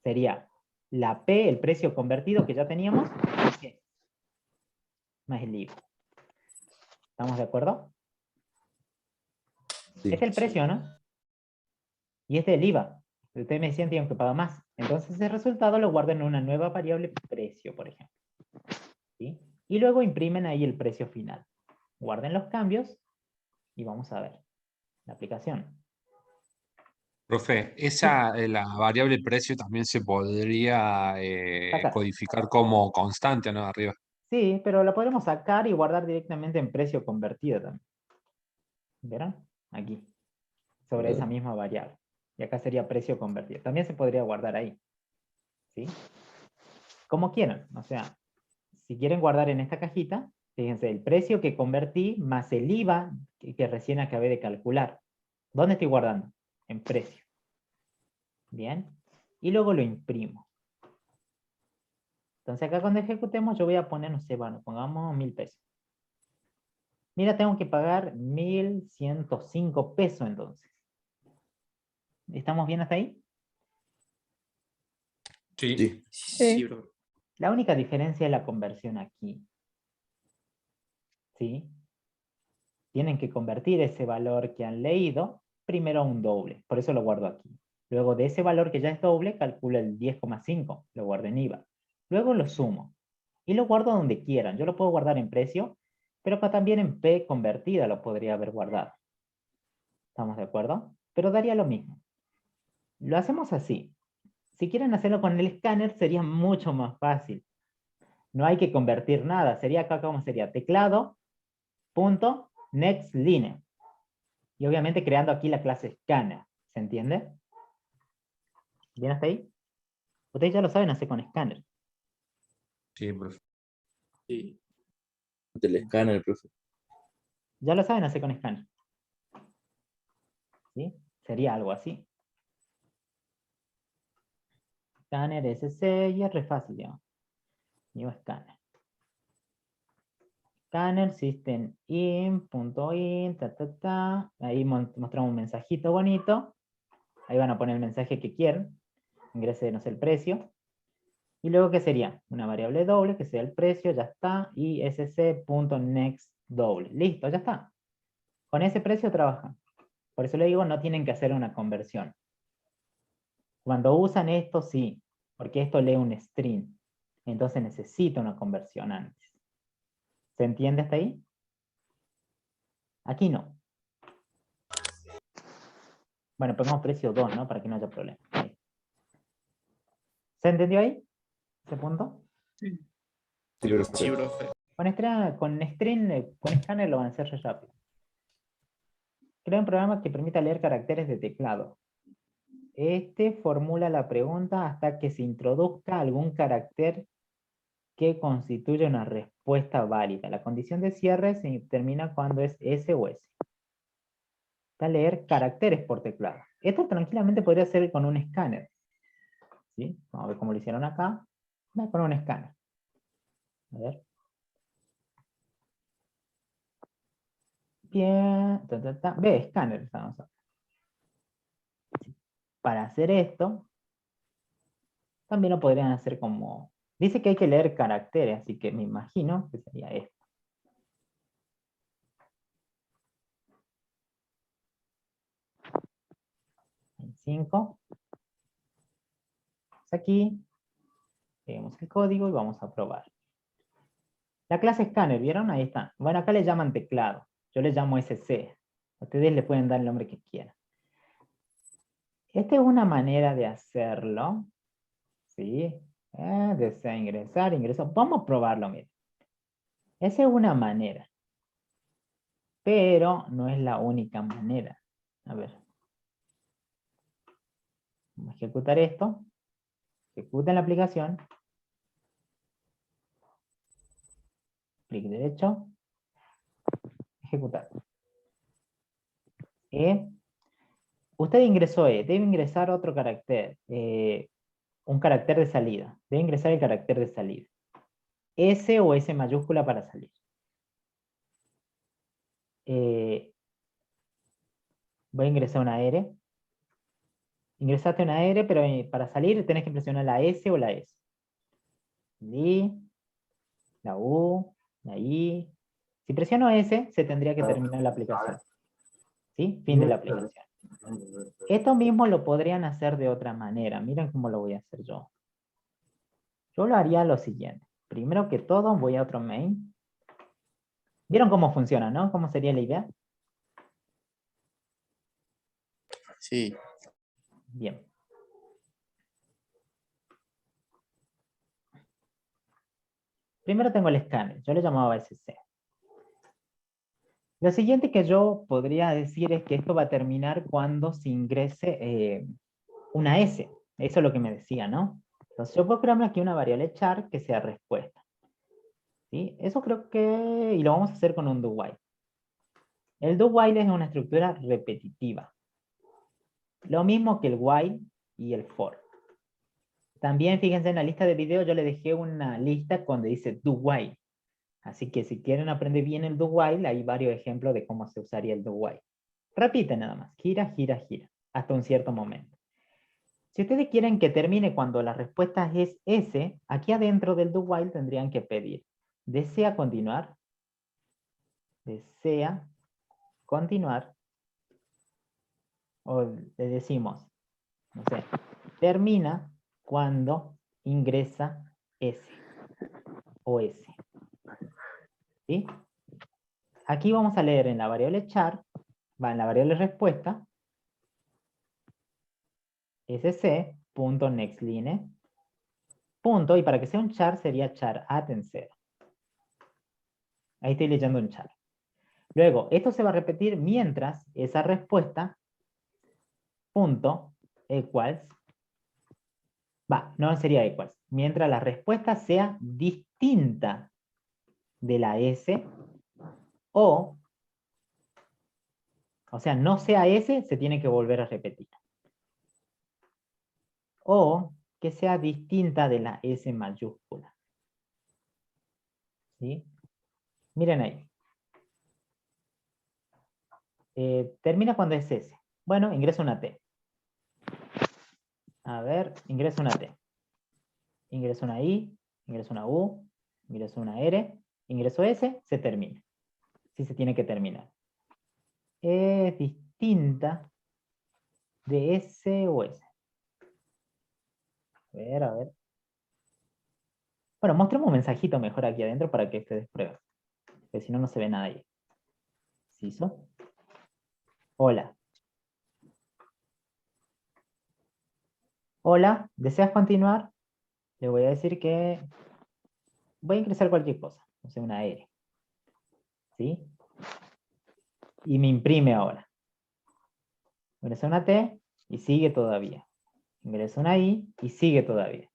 Sería la P, el precio convertido que ya teníamos, más el IVA. ¿Estamos de acuerdo? Sí. Este es el precio, ¿no? Y este es el IVA. Ustedes me decían que pagar más. Entonces ese resultado lo guardan en una nueva variable precio, por ejemplo. ¿Sí? Y luego imprimen ahí el precio final. Guarden los cambios y vamos a ver la aplicación. Profe, esa, la variable precio también se podría Sacar. codificar como constante, ¿no? Arriba. Sí, pero la podemos sacar y guardar directamente en precio convertido también. ¿Verán? Aquí. Sobre esa misma variable. Y acá sería precio convertido. También se podría guardar ahí. ¿Sí? Como quieran. O sea, si quieren guardar en esta cajita, fíjense, el precio que convertí más el IVA que recién acabé de calcular. ¿Dónde estoy guardando? En precio. Bien. Y luego lo imprimo. Entonces acá cuando ejecutemos yo voy a poner, no sé, bueno, pongamos 1000 pesos. Mira, tengo que pagar 1105 pesos entonces. ¿Estamos bien hasta ahí? Sí. Sí, profe. La única diferencia es la conversión aquí. ¿Sí? Tienen que convertir ese valor que han leído primero a un doble. Por eso lo guardo aquí. Luego de ese valor que ya es doble, calculo el 10,5. Lo guardo en IVA. Luego lo sumo. Y lo guardo donde quieran. Yo lo puedo guardar en precio, pero acá también en P convertida lo podría haber guardado. ¿Estamos de acuerdo? Pero daría lo mismo. Lo hacemos así. Si quieren hacerlo con el escáner sería mucho más fácil. No hay que convertir nada. Sería acá como sería teclado, punto, next line. Y obviamente creando aquí la clase scanner. ¿Se entiende? ¿Bien hasta ahí? Ustedes ya lo saben hacer con scanner. Sí, profe. Sí. Del escáner, profe. Ya lo saben hacer con scanner. ¿Sí? Sería algo así. Scanner SC y es re fácil, digamos. New scanner. Scanner system in.in, ahí mostramos un mensajito bonito, ahí van a poner el mensaje que quieren, ingrésenos el precio, y luego ¿qué sería? Una variable doble, que sea el precio, ya está, y sc.next doble, listo, ya está. Con ese precio trabajan. Por eso le digo, no tienen que hacer una conversión. Cuando usan esto, sí, porque esto lee un string, entonces necesita una conversión antes. ¿Se entiende hasta ahí? Aquí no. Bueno, pongamos precio 2, ¿no? Para que no haya problema. Ahí. ¿Se entendió ahí? ¿Ese punto? Sí, Sí, profe. profe. Con string, con scanner lo van a hacer re rápido. Crea un programa que permita leer caracteres de teclado. Este formula la pregunta hasta que se introduzca algún carácter que constituye una respuesta válida. La condición de cierre se termina cuando es S o S. Está leer caracteres por teclado. Esto tranquilamente podría ser con un escáner. ¿Sí? Vamos a ver cómo lo hicieron acá. Voy a poner un escáner. A ver. Bien. Ve, escáner. Estamos acá. Para hacer esto, también lo podrían hacer como... Dice que hay que leer caracteres, así que me imagino que sería esto. 5. Aquí. Peguemos el código y vamos a probar. La clase escáner, ¿vieron? Ahí está. Bueno, acá le llaman teclado. Yo le llamo SC. Ustedes le pueden dar el nombre que quieran. Esta es una manera de hacerlo. ¿Sí? Desea ingresar, ingreso. Vamos a probarlo, miren. Esa es una manera. Pero no es la única manera. A ver. Vamos a ejecutar esto. Ejecuta la aplicación. Clic derecho. Ejecutar. Usted ingresó debe ingresar otro carácter, un carácter de salida. Debe ingresar el carácter de salida. S o S mayúscula para salir. Voy a ingresar una R. Ingresaste una R, pero para salir tenés que presionar la S o la S. La U, la I. Si presiono S, se tendría que terminar la aplicación. ¿Sí? Fin de la aplicación. Esto mismo lo podrían hacer de otra manera. Miren cómo lo voy a hacer yo. Yo lo haría lo siguiente. Primero que todo, voy a otro main. ¿Vieron cómo funciona, no? ¿Cómo sería la idea? Sí. Bien. Primero tengo el escáner. Yo le llamaba SC. Lo siguiente que yo podría decir es que esto va a terminar cuando se ingrese una S. Eso es lo que me decía, ¿no? Entonces yo puedo crearme aquí una variable char que sea respuesta. ¿Sí? Eso creo que... Y lo vamos a hacer con un do while. El do while es una estructura repetitiva. Lo mismo que el while y el for. También fíjense en la lista de video yo le dejé una lista donde dice do while. Así que si quieren aprender bien el do while, hay varios ejemplos de cómo se usaría el do while. Repite nada más. Gira, gira, gira. Hasta un cierto momento. Si ustedes quieren que termine cuando la respuesta es S, aquí adentro del do while tendrían que pedir. ¿Desea continuar? ¿Desea continuar? O le decimos, no sé, termina cuando ingresa S o S. ¿Sí? Aquí vamos a leer en la variable char, va en la variable respuesta, sc.nextLine, punto, y para que sea un char sería char at en 0. Ahí estoy leyendo un char. Luego, esto se va a repetir mientras esa respuesta, punto, equals, no sería equals, mientras la respuesta sea distinta de la S o sea, no sea S, se tiene que volver a repetir. O que sea distinta de la S mayúscula. ¿Sí? Miren ahí. Termina cuando es S. Bueno, ingreso una T. A ver, ingreso una T. Ingreso una I, ingreso una U, ingreso una R, ingreso S, se termina. Sí se tiene que terminar. Es distinta de S o S. A ver, a ver. Bueno, mostremos un mensajito mejor aquí adentro para que ustedes prueben. Porque si no, no se ve nada ahí. ¿Ciso? Hola. Hola, ¿deseas continuar? Le voy a decir que voy a ingresar cualquier cosa. O sea, una R. ¿Sí? Y me imprime ahora. Ingreso una T y sigue todavía. Ingreso una I y sigue todavía.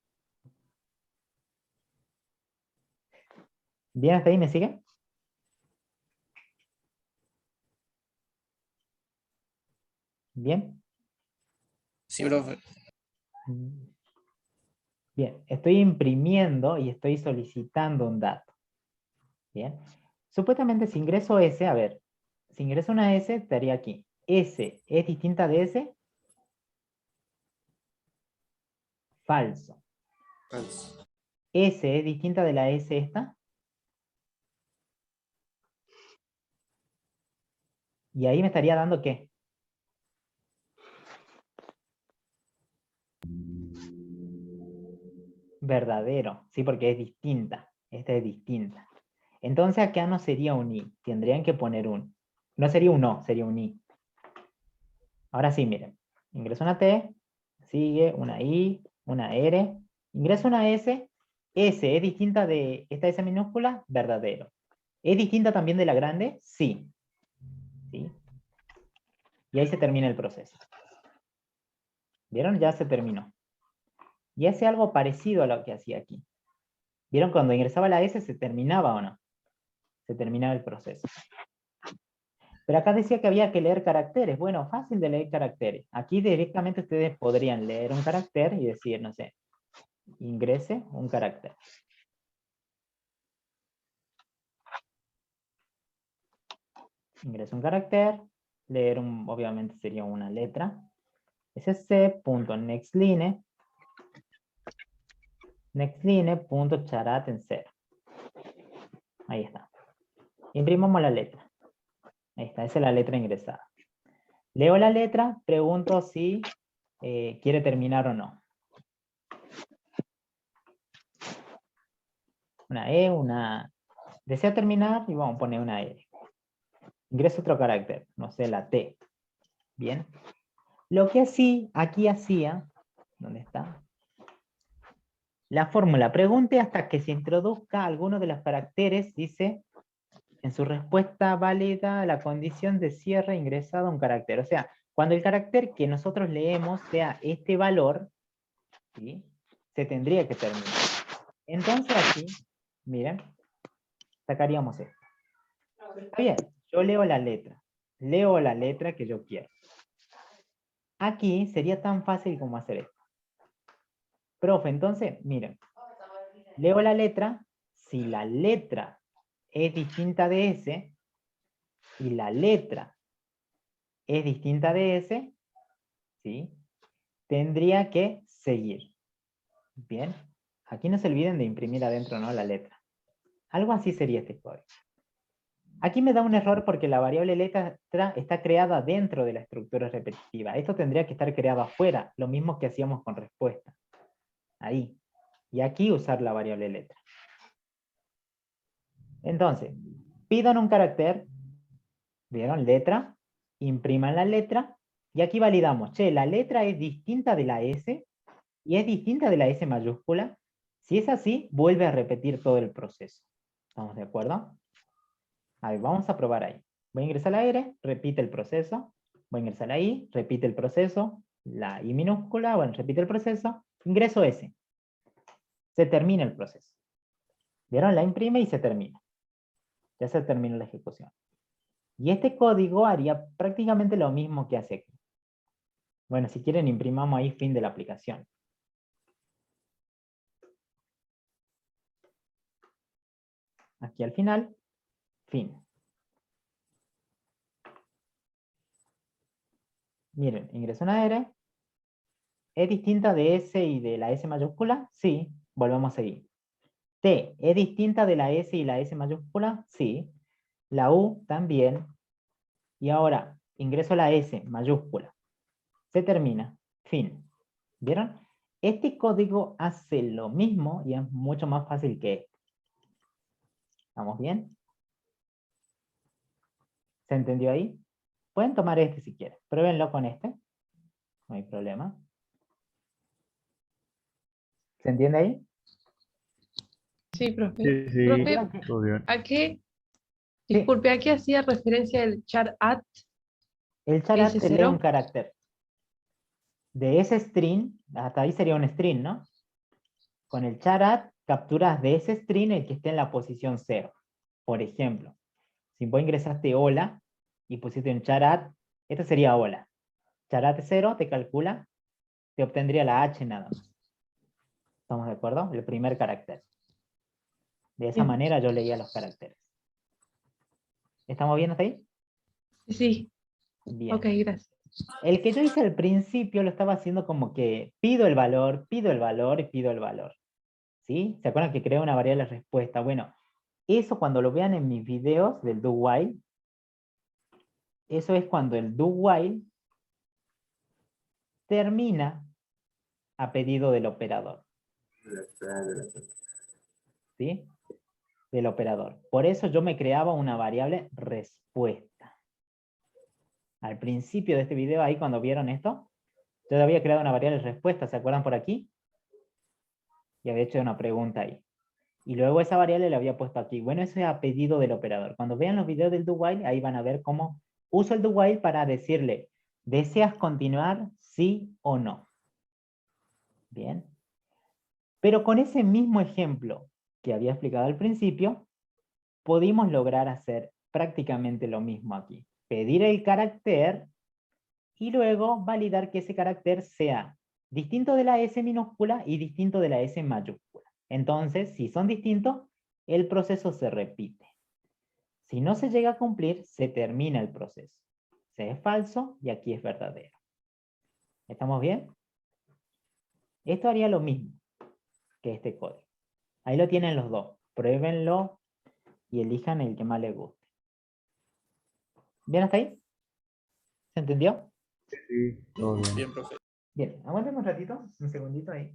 ¿Bien hasta ahí? ¿Me sigue? ¿Bien? Sí, profe. Bien, estoy imprimiendo y estoy solicitando un dato. Bien. Supuestamente si ingreso S, a ver, si ingreso una S, estaría aquí. S es distinta de S. Falso. Falso. S es distinta de la S esta. Y ahí me estaría dando ¿qué? Verdadero, sí, porque es distinta. Esta es distinta. Entonces acá no sería un I. Tendrían que poner un. No sería un O, sería un I. Ahora sí, miren. Ingreso una T, sigue una I, una R. Ingreso una S. S es distinta de esta S minúscula, verdadero. ¿Es distinta también de la grande? Sí. ¿Sí? Y ahí se termina el proceso. ¿Vieron? Ya se terminó. Y hace algo parecido a lo que hacía aquí. ¿Vieron? Cuando ingresaba la S, ¿se terminaba o no? Se terminaba el proceso. Pero acá decía que había que leer caracteres. Bueno, fácil de leer caracteres. Aquí directamente ustedes podrían leer un carácter y decir, no sé, ingrese un carácter. Ingreso un carácter, leer obviamente sería una letra. sc.nextline, nextline.charat en 0. Ahí está. Imprimamos la letra. Ahí está, esa es la letra ingresada. Leo la letra, pregunto si quiere terminar o no. Una E, una... Desea terminar y vamos a poner una R. Ingreso otro carácter, no sé, la T. Bien. Lo que aquí hacía, ¿dónde está? La fórmula, pregunte hasta que se introduzca alguno de los caracteres, dice, en su respuesta válida la condición de cierre ingresado un carácter. O sea, cuando el carácter que nosotros leemos sea este valor, ¿sí? Se tendría que terminar. Entonces aquí, miren, sacaríamos esto. Está bien, yo leo la letra que yo quiero. Aquí sería tan fácil como hacer esto. Profe, entonces, miren, leo la letra, si la letra es distinta de S, y la letra es distinta de S, ¿sí? Tendría que seguir. Bien, aquí no se olviden de imprimir adentro, ¿no? La letra. Algo así sería este código. Aquí me da un error porque la variable letra está creada dentro de la estructura repetitiva. Esto tendría que estar creado afuera, lo mismo que hacíamos con respuesta. Ahí. Y aquí usar la variable letra. Entonces, pidan un carácter, ¿vieron? Letra, impriman la letra, y aquí validamos, che, la letra es distinta de la S, y es distinta de la S mayúscula. Si es así, vuelve a repetir todo el proceso. ¿Estamos de acuerdo? A ver, vamos a probar ahí. Voy a ingresar la R, repite el proceso. Voy a ingresar la I, repite el proceso. La I minúscula, bueno, repite el proceso. Ingreso S. Se termina el proceso. ¿Vieron? La imprime y se termina. Ya se terminó la ejecución. Y este código haría prácticamente lo mismo que hace aquí. Bueno, si quieren imprimamos ahí fin de la aplicación. Aquí al final fin. Miren, ingreso una R. ¿Es distinta de S y de la S mayúscula? Sí, volvemos a seguir. T, ¿es distinta de la S y la S mayúscula? Sí. La U también. Y ahora, ingreso la S mayúscula. Se termina. Fin. ¿Vieron? Este código hace lo mismo y es mucho más fácil que este. ¿Estamos bien? ¿Se entendió ahí? Pueden tomar este si quieren. Pruébenlo con este. No hay problema. ¿Se entiende ahí? Sí, profe. Sí, sí, Profe, todo bien. ¿a qué? Sí. Disculpe, ¿a qué hacía referencia el char at? El charat te lee S0. un carácter. De ese string, hasta ahí sería un string, ¿no? Con el charat capturas de ese string el que esté en la posición 0. Por ejemplo, si vos ingresaste hola y pusiste un charat, este sería hola. Charat 0 te calcula, te obtendría la H nada más. ¿Estamos de acuerdo? El primer carácter. De esa Bien. manera yo leía los caracteres. ¿Estamos bien hasta ahí? Sí, Bien. ok, gracias. El que yo hice al principio lo estaba haciendo como que pido el valor y pido el valor. ¿Sí? ¿Se acuerdan que creé una variable respuesta? Bueno, eso cuando lo vean en mis videos del do while, eso es cuando el do while termina a pedido del operador. ¿Sí? Del operador. Por eso yo me creaba una variable respuesta. Al principio de este video, ahí cuando vieron esto, yo había creado una variable respuesta, ¿se acuerdan por aquí? Y había hecho una pregunta ahí. Y luego esa variable la había puesto aquí. Bueno, eso es a pedido del operador. Cuando vean los videos del do while, ahí van a ver cómo uso el do while para decirle, ¿deseas continuar? Sí o no. Bien. Pero con ese mismo ejemplo que había explicado al principio, pudimos lograr hacer prácticamente lo mismo aquí. Pedir el carácter y luego validar que ese carácter sea distinto de la S minúscula y distinto de la S mayúscula. Entonces, si son distintos, el proceso se repite. Si no se llega a cumplir, se termina el proceso. Se es falso y aquí es verdadero. ¿Estamos bien? Esto haría lo mismo que este código. Ahí lo tienen los dos. Pruébenlo y elijan el que más les guste. ¿Bien hasta ahí? ¿Se entendió? Sí, todo bien. Bien, profe. Bien, aguántame un ratito, un segundito ahí.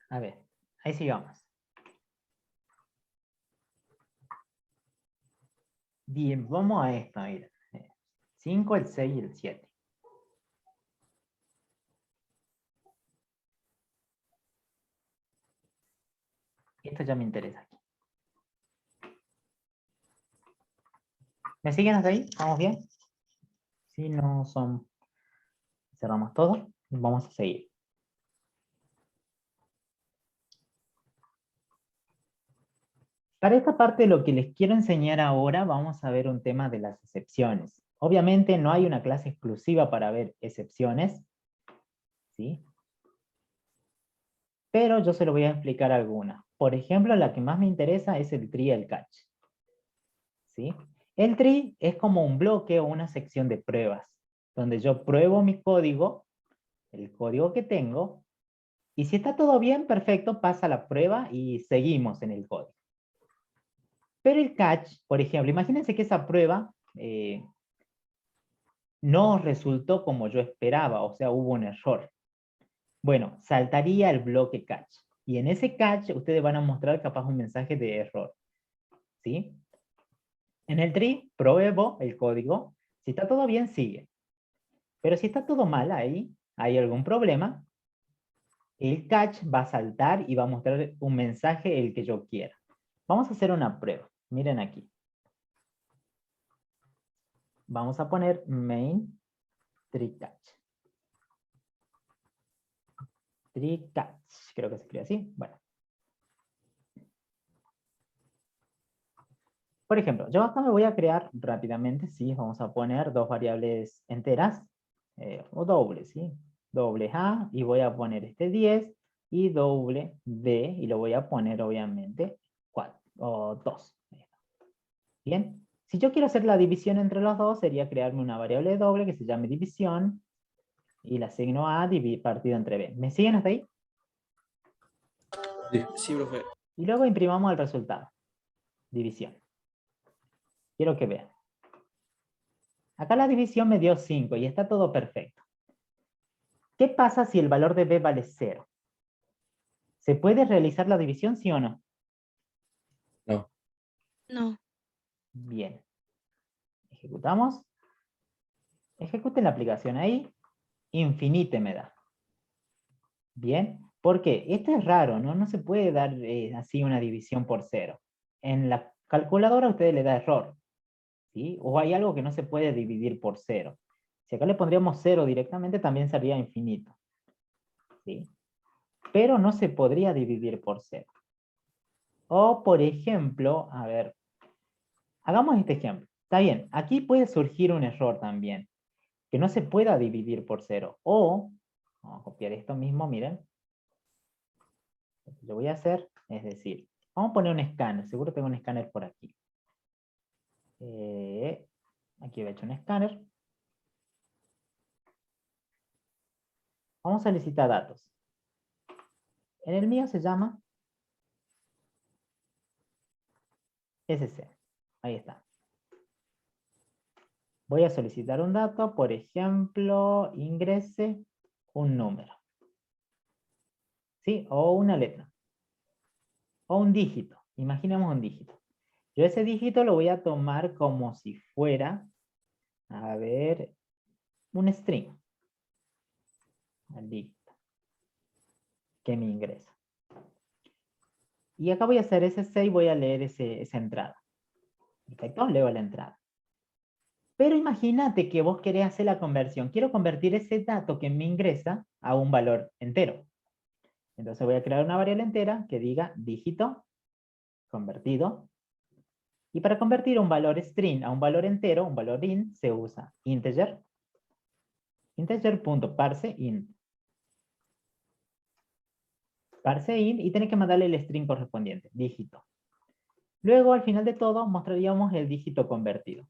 A ver, ahí sigamos. Bien, vamos a esto, mira. 5, el 6 y el 7. Esto ya me interesa aquí. ¿Me siguen hasta ahí? ¿Vamos bien? Si no son... Cerramos todo y vamos a seguir. Para esta parte lo que les quiero enseñar ahora, vamos a ver un tema de las excepciones. Obviamente no hay una clase exclusiva para ver excepciones, ¿sí? Pero yo se lo voy a explicar algunas. Por ejemplo, la que más me interesa es el tree y el catch, ¿sí? El tree es como un bloque o una sección de pruebas, donde yo pruebo mi código, el código que tengo, y si está todo bien, perfecto, pasa la prueba y seguimos en el código. Pero el catch, por ejemplo, imagínense que esa prueba no resultó como yo esperaba, o sea, hubo un error. Bueno, saltaría el bloque catch. Y en ese catch ustedes van a mostrar capaz un mensaje de error. ¿Sí? En el tree, pruebo el código. Si está todo bien, sigue. Pero si está todo mal ahí, hay algún problema, el catch va a saltar y va a mostrar un mensaje el que yo quiera. Vamos a hacer una prueba. Miren aquí. Vamos a poner main tree catch. Tree catch, creo que se escribe así. Bueno. Por ejemplo, yo acá me voy a crear rápidamente, ¿sí? Vamos a poner dos variables enteras, o dobles, ¿sí? Doble A, y voy a poner este 10, y doble B, y lo voy a poner, obviamente, 4, o 2. Bien, si yo quiero hacer la división entre los dos, sería crearme una variable doble que se llame división, y la asigno A partido entre B. ¿Me siguen hasta ahí? Sí, profe. Y luego imprimamos el resultado. División. Quiero que vean. Acá la división me dio 5 y está todo perfecto. ¿Qué pasa si el valor de B vale 0? ¿Se puede realizar la división, sí o no? No. No. Bien. Ejecutamos. Ejecuten la aplicación ahí. Infinite me da. Bien. ¿Por qué? Esto es raro, ¿no? No se puede dar así una división por 0. En la calculadora a ustedes le da error. ¿Sí? O hay algo que no se puede dividir por 0. Si acá le pondríamos 0 directamente, también sería infinito. ¿Sí? Pero no se podría dividir por 0. O, por ejemplo, a ver, hagamos este ejemplo. Está bien, aquí puede surgir un error también, que no se pueda dividir por 0. O, vamos a copiar esto mismo, miren. Lo que yo voy a hacer es decir, vamos a poner un escáner, seguro tengo un escáner por aquí. Aquí he hecho un escáner. Vamos a solicitar datos. En el mío se llama SC. Ahí está. Voy a solicitar un dato, por ejemplo, ingrese un número. ¿Sí? O una letra. O un dígito. Imaginemos un dígito. Yo ese dígito lo voy a tomar como si fuera, a ver, un string. El dígito que me ingresa. Y acá voy a hacer SC y voy a leer esa entrada. Perfecto, leo la entrada. Pero imagínate que vos querés hacer la conversión. Quiero convertir ese dato que me ingresa a un valor entero. Entonces voy a crear una variable entera que diga dígito convertido. Y para convertir un valor string a un valor entero, un valor int, se usa integer. Integer.parseInt. ParseInt y tenés que mandarle el string correspondiente, dígito. Luego, al final de todo, mostraríamos el dígito convertido.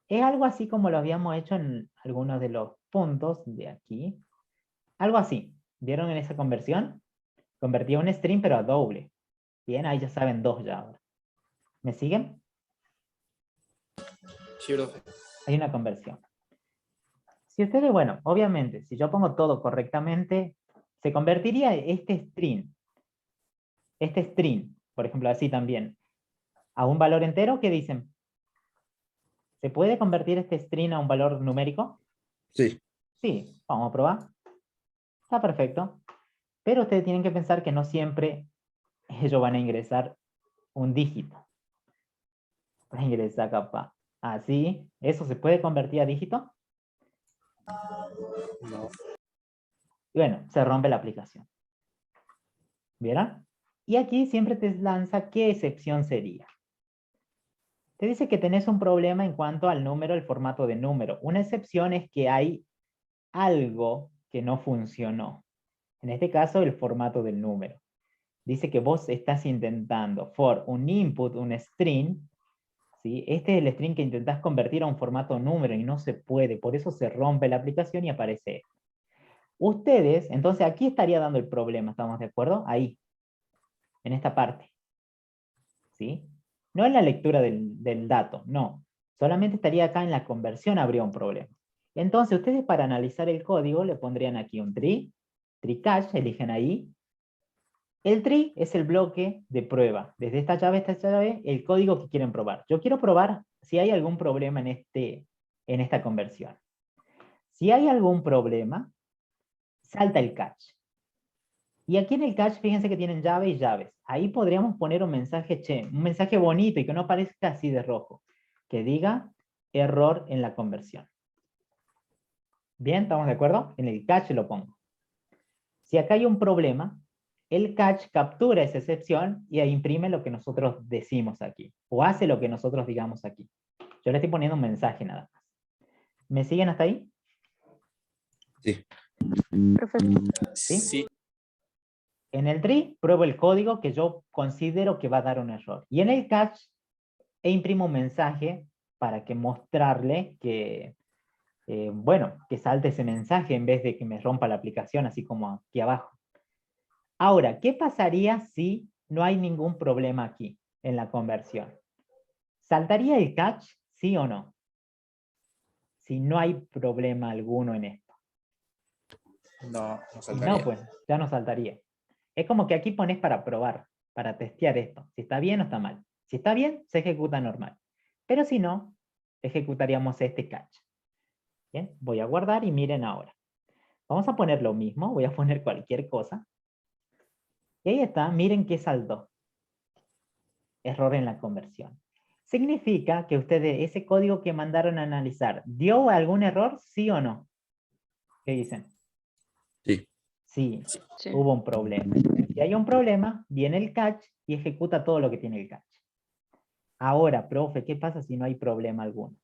Es algo así como lo habíamos hecho en algunos de los puntos de aquí. Algo así. ¿Vieron en esa conversión? Convertía un string pero a doble. Bien, ahí ya saben 2 ya ahora. ¿Me siguen? Sí, profe. Hay una conversión. Si ustedes, bueno, obviamente, si yo pongo todo correctamente, se convertiría este string, por ejemplo, así también, a un valor entero. ¿Qué dicen? ¿Se puede convertir este string a un valor numérico? Sí. Sí, vamos a probar. Está perfecto. Pero ustedes tienen que pensar que no siempre ellos van a ingresar un dígito. Van a ingresar capaz así. ¿Eso se puede convertir a dígito? No. Y bueno, se rompe la aplicación. ¿Vieron? Y aquí siempre te lanza qué excepción sería. Te dice que tenés un problema en cuanto al número, el formato de número. Una excepción es que hay algo que no funcionó. En este caso, el formato del número. Dice que vos estás intentando for un input, un string, ¿sí? Este es el string que intentás convertir a un formato número y no se puede. Por eso se rompe la aplicación y aparece esto. Ustedes, entonces aquí estaría dando el problema, ¿estamos de acuerdo? Ahí, en esta parte. ¿Sí? No en la lectura del dato, no. Solamente estaría acá en la conversión habría un problema. Entonces ustedes para analizar el código le pondrían aquí un tree catch, eligen ahí. El tree es el bloque de prueba. Desde esta llave, el código que quieren probar. Yo quiero probar si hay algún problema en esta conversión. Si hay algún problema, salta el catch. Y aquí en el catch, fíjense que tienen llave y llaves. Ahí podríamos poner un mensaje, un mensaje bonito y que no parezca así de rojo. Que diga error en la conversión. Bien, ¿estamos de acuerdo? En el catch lo pongo. Si acá hay un problema, el catch captura esa excepción y imprime lo que nosotros decimos aquí, o hace lo que nosotros digamos aquí. Yo le estoy poniendo un mensaje nada más. ¿Me siguen hasta ahí? Sí. Profe. ¿Sí? Sí. En el tree pruebo el código que yo considero que va a dar un error. Y en el catch imprimo un mensaje para que mostrarle que, bueno, que salte ese mensaje en vez de que me rompa la aplicación, así como aquí abajo. Ahora, ¿qué pasaría si no hay ningún problema aquí en la conversión? ¿Saltaría el catch, sí o no? Si no hay problema alguno en esto. No, no Y saltaría. no, pues, ya no saltaría. Es como que aquí pones para probar, para testear esto. Si está bien o está mal. Si está bien, se ejecuta normal. Pero si no, ejecutaríamos este catch. Bien, voy a guardar y miren ahora. Vamos a poner lo mismo, voy a poner cualquier cosa. Y ahí está, miren qué saltó. Error en la conversión. Significa que ustedes, ese código que mandaron a analizar, ¿dio algún error, sí o no? ¿Qué dicen? Sí. Sí, Sí. hubo un problema. Si hay un problema, viene el catch y ejecuta todo lo que tiene el catch. Ahora, profe, ¿qué pasa si no hay problema alguno?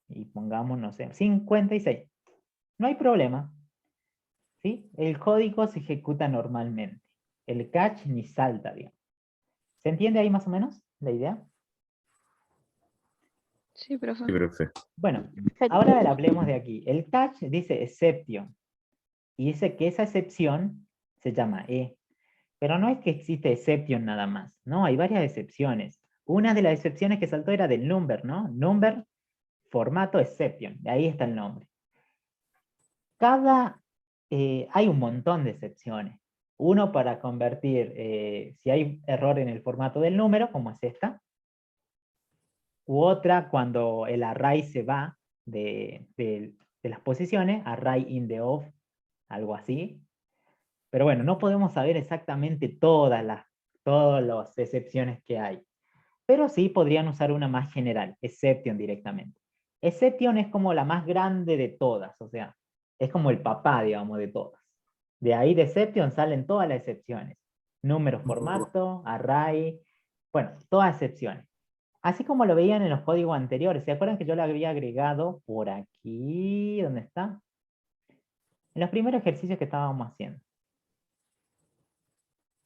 Y pongamos, no sé, 56. No hay problema. ¿Sí? El código se ejecuta normalmente. El catch ni salta, digamos. ¿Se entiende ahí más o menos la idea? Sí, profe. Sí, profe. Bueno, ahora hablemos de aquí. El catch dice exception. Y dice que esa excepción se llama E. Pero no es que existe exception nada más. No, hay varias excepciones. Una de las excepciones que saltó era del number, ¿no? Number, formato, exception. De ahí está el nombre. Hay un montón de excepciones. Uno para convertir, si hay error en el formato del número, como es esta. U otra cuando el array se va de las posiciones, array in the of, algo así. Pero bueno, no podemos saber exactamente todas las excepciones que hay. Pero sí podrían usar una más general, exception directamente. Exception es como la más grande de todas, o sea, es como el papá, digamos, de todas. De ahí de exception salen todas las excepciones. Número, formato, array, bueno, todas excepciones. Así como lo veían en los códigos anteriores. ¿Se acuerdan que yo lo había agregado por aquí? ¿Dónde está? En los primeros ejercicios que estábamos haciendo.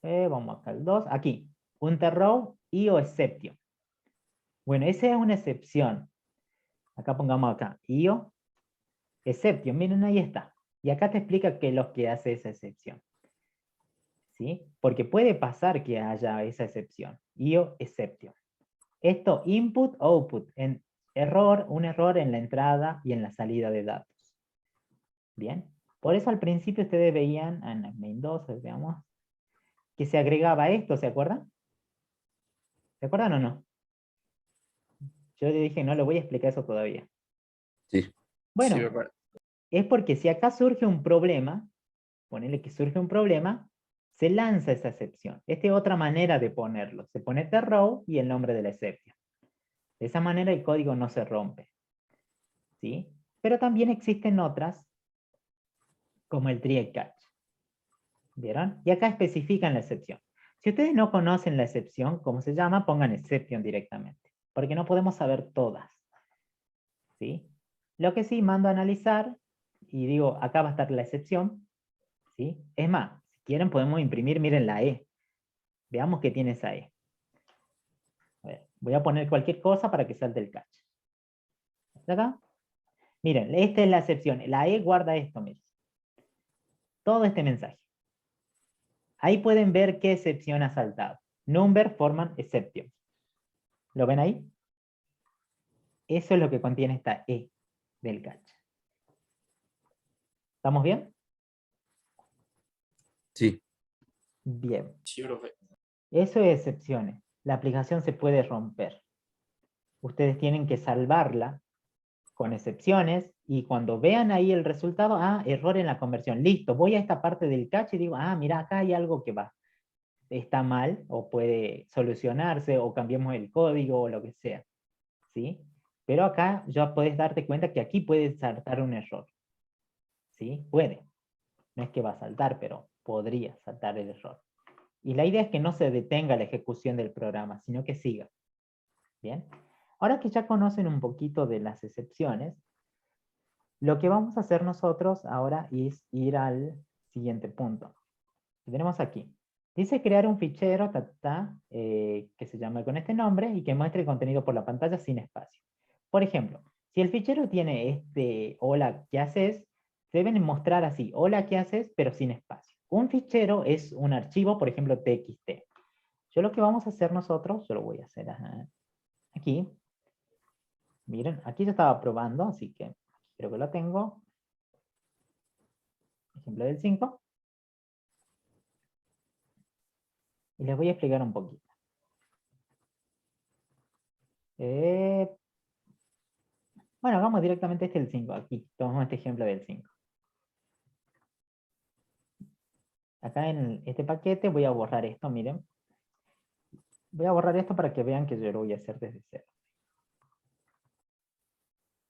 Vamos acá al 2. Aquí. Unterrow y o exception. Bueno, esa es una excepción. Acá pongamos acá. IO, exception. Miren, ahí está. Y acá te explica qué es lo que hace esa excepción. ¿Sí? Porque puede pasar que haya esa excepción. IO, exception. Esto, input, output. Un error en la entrada y en la salida de datos. Bien. Por eso al principio ustedes veían, en el main 2, veamos, que se agregaba esto, ¿se acuerdan? ¿Se acuerdan o no? Yo le dije, no le voy a explicar eso todavía. Sí. Bueno, Sí, me acuerdo. es porque si acá surge un problema, ponele que surge un problema, se lanza esa excepción. Esta es otra manera de ponerlo. Se pone row y el nombre de la excepción. De esa manera el código no se rompe. ¿Sí? Pero también existen otras, como el try catch. ¿Vieron? Y acá especifican la excepción. Si ustedes no conocen la excepción, ¿cómo se llama? Pongan exception directamente. Porque no podemos saber todas. ¿Sí? Lo que sí, mando a analizar y digo, acá va a estar la excepción. ¿Sí? Es más, si quieren podemos imprimir, miren la E. Veamos qué tiene esa E. A ver, voy a poner cualquier cosa para que salte el catch. ¿Está acá? Miren, esta es la excepción. La E guarda esto, miren. Todo este mensaje. Ahí pueden ver qué excepción ha saltado. Number forman exception. ¿Lo ven ahí? Eso es lo que contiene esta E del catch. ¿Estamos bien? Sí. Bien. Sí, profe. Eso es excepciones. La aplicación se puede romper. Ustedes tienen que salvarla con excepciones y cuando vean ahí el resultado, error en la conversión. Listo, voy a esta parte del catch y digo, mira, acá hay algo que está mal o puede solucionarse o cambiemos el código o lo que sea. ¿Sí? Pero acá ya puedes darte cuenta que aquí puede saltar un error. ¿Sí? Puede. No es que va a saltar, pero podría saltar el error. Y la idea es que no se detenga la ejecución del programa, sino que siga. Bien. Ahora que ya conocen un poquito de las excepciones, lo que vamos a hacer nosotros ahora es ir al siguiente punto. Que tenemos aquí. Dice crear un fichero que se llame con este nombre y que muestre el contenido por la pantalla sin espacio. Por ejemplo, si el fichero tiene este hola, ¿qué haces? Deben mostrar así, hola, ¿qué haces? Pero sin espacio. Un fichero es un archivo, por ejemplo, txt. Yo lo que vamos a hacer nosotros, yo lo voy a hacer aquí. Miren, aquí yo estaba probando, así que creo que lo tengo. Ejemplo del 5. Y les voy a explicar un poquito. Bueno, hagamos directamente este del 5. Aquí, tomamos este ejemplo del 5. Acá en este paquete voy a borrar esto, miren. Voy a borrar esto para que vean que yo lo voy a hacer desde cero.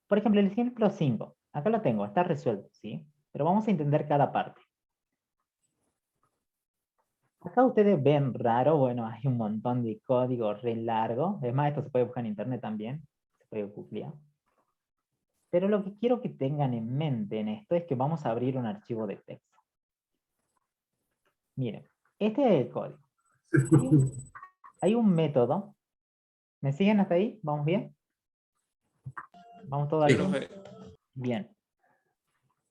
Por ejemplo, el ejemplo 5. Acá lo tengo, está resuelto, ¿sí? Pero vamos a entender cada parte. Acá ustedes ven raro, bueno, hay un montón de código re largo. Es más, esto se puede buscar en internet también. Se puede googlear. Pero lo que quiero que tengan en mente en esto es que vamos a abrir un archivo de texto. Miren, este es el código. Hay un método. ¿Me siguen hasta ahí? ¿Vamos bien? ¿Vamos todos Sí, aquí? profe. Bien.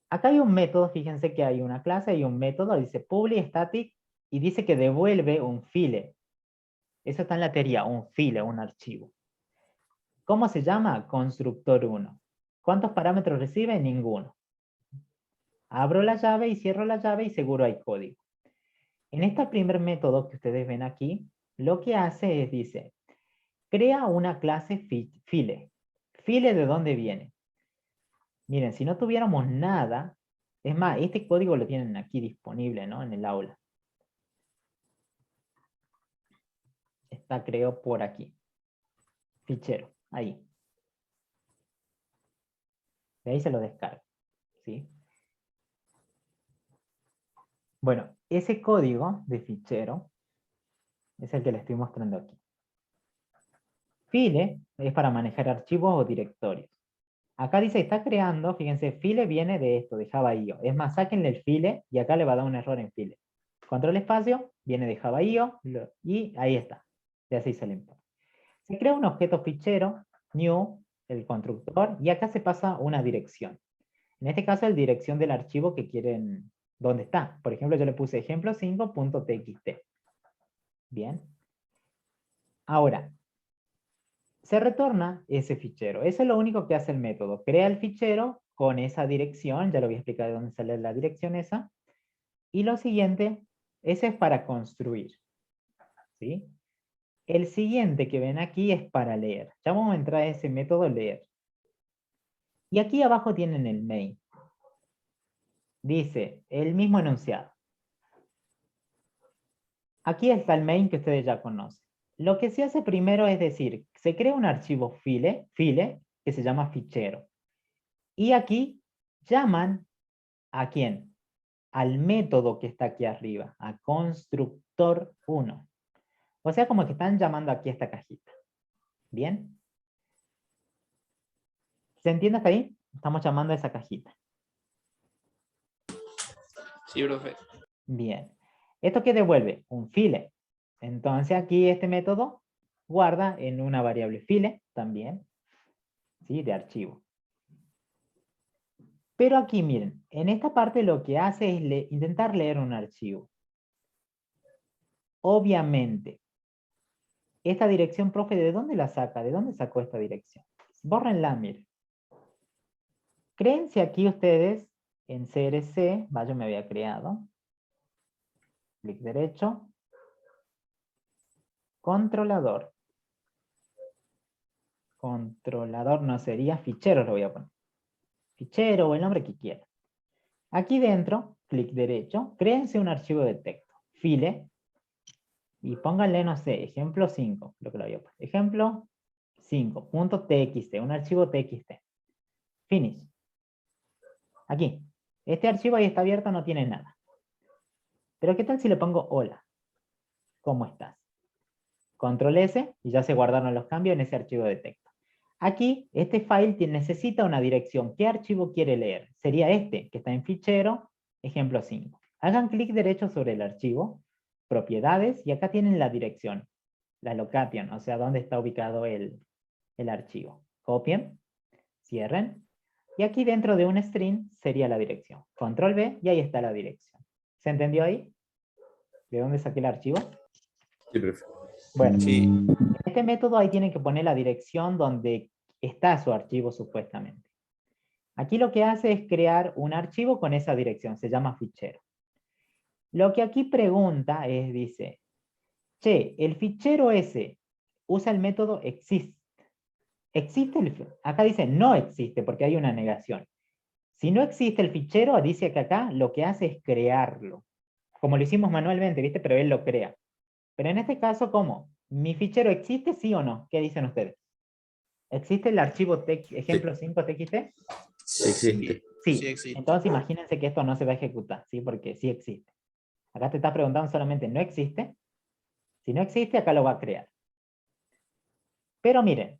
Acá hay un método, fíjense que hay una clase, hay un método, dice public static, y dice que devuelve un file. Eso está en la teoría, un file, un archivo. ¿Cómo se llama? Constructor 1. ¿Cuántos parámetros recibe? Ninguno. Abro la llave y cierro la llave y seguro hay código. En este primer método que ustedes ven aquí, lo que hace es, dice, crea una clase file. ¿File de dónde viene? Miren, si no tuviéramos nada, es más, este código lo tienen aquí disponible, ¿no? En el aula. Está, creo, por aquí. Fichero, ahí. De ahí se lo descargo, ¿sí? Bueno, ese código de fichero es el que les estoy mostrando aquí. File es para manejar archivos o directorios. Acá dice, está creando, fíjense, file viene de esto, de Java.io. Es más, sáquenle el file y acá le va a dar un error en file. Control espacio, viene de Java.io y ahí está. Y así se le importa. Se crea un objeto fichero, new, el constructor, y acá se pasa una dirección. En este caso, la dirección del archivo que quieren, ¿dónde está? Por ejemplo, yo le puse ejemplo 5.txt. Bien. Ahora, se retorna ese fichero. Eso es lo único que hace el método. Crea el fichero con esa dirección, ya lo voy a explicar de dónde sale la dirección esa. Y lo siguiente, ese es para construir. ¿Sí? El siguiente que ven aquí es para leer. Ya vamos a entrar a ese método leer. Y aquí abajo tienen el main. Dice, el mismo enunciado. Aquí está el main que ustedes ya conocen. Lo que se hace primero es decir, se crea un archivo file, que se llama fichero. Y aquí llaman ¿a quién? Al método que está aquí arriba, a constructor 1. O sea, como que están llamando aquí a esta cajita. ¿Bien? ¿Se entiende hasta ahí? Estamos llamando a esa cajita. Sí, profe. Bien. ¿Esto qué devuelve? Un file. Entonces aquí este método guarda en una variable file también, ¿sí? De archivo. Pero aquí miren, en esta parte lo que hace es intentar leer un archivo. Obviamente, esta dirección, profe, ¿de dónde la saca? ¿De dónde sacó esta dirección? Bórrenla, miren. Créense aquí ustedes en CRC, yo me había creado. Clic derecho. Controlador. Controlador no sería fichero, lo voy a poner. Fichero o el nombre que quiera. Aquí dentro, clic derecho, créense un archivo de texto. File. Y pónganle, no sé, ejemplo 5. Creo que lo había puesto. Ejemplo 5.txt, un archivo txt. Finish. Aquí. Este archivo ahí está abierto, no tiene nada. Pero ¿qué tal si le pongo hola? ¿Cómo estás? Control S y ya se guardaron los cambios en ese archivo de texto. Aquí, este file necesita una dirección. ¿Qué archivo quiere leer? Sería este, que está en fichero, ejemplo 5. Hagan clic derecho sobre el archivo, propiedades, y acá tienen la dirección, la location, o sea, dónde está ubicado el archivo. Copien, cierren, y aquí dentro de un string sería la dirección. Control V, y ahí está la dirección. ¿Se entendió ahí? ¿De dónde saqué el archivo? Sí, profe. Bueno, Sí. en este método ahí tienen que poner la dirección donde está su archivo supuestamente. Aquí lo que hace es crear un archivo con esa dirección, se llama fichero. Lo que aquí pregunta es, dice, che, el fichero ese usa el método exist. Acá dice no existe porque hay una negación. Si no existe el fichero, dice que acá lo que hace es crearlo. Como lo hicimos manualmente, ¿viste? Pero él lo crea. Pero en este caso, ¿cómo? ¿Mi fichero existe, sí o no? ¿Qué dicen ustedes? ¿Existe el archivo ejemplo 5txt? Sí existe. Sí. Sí existe. Entonces imagínense que esto no se va a ejecutar, ¿sí? Porque sí existe. Acá te está preguntando solamente no existe. Si no existe, acá lo va a crear. Pero miren,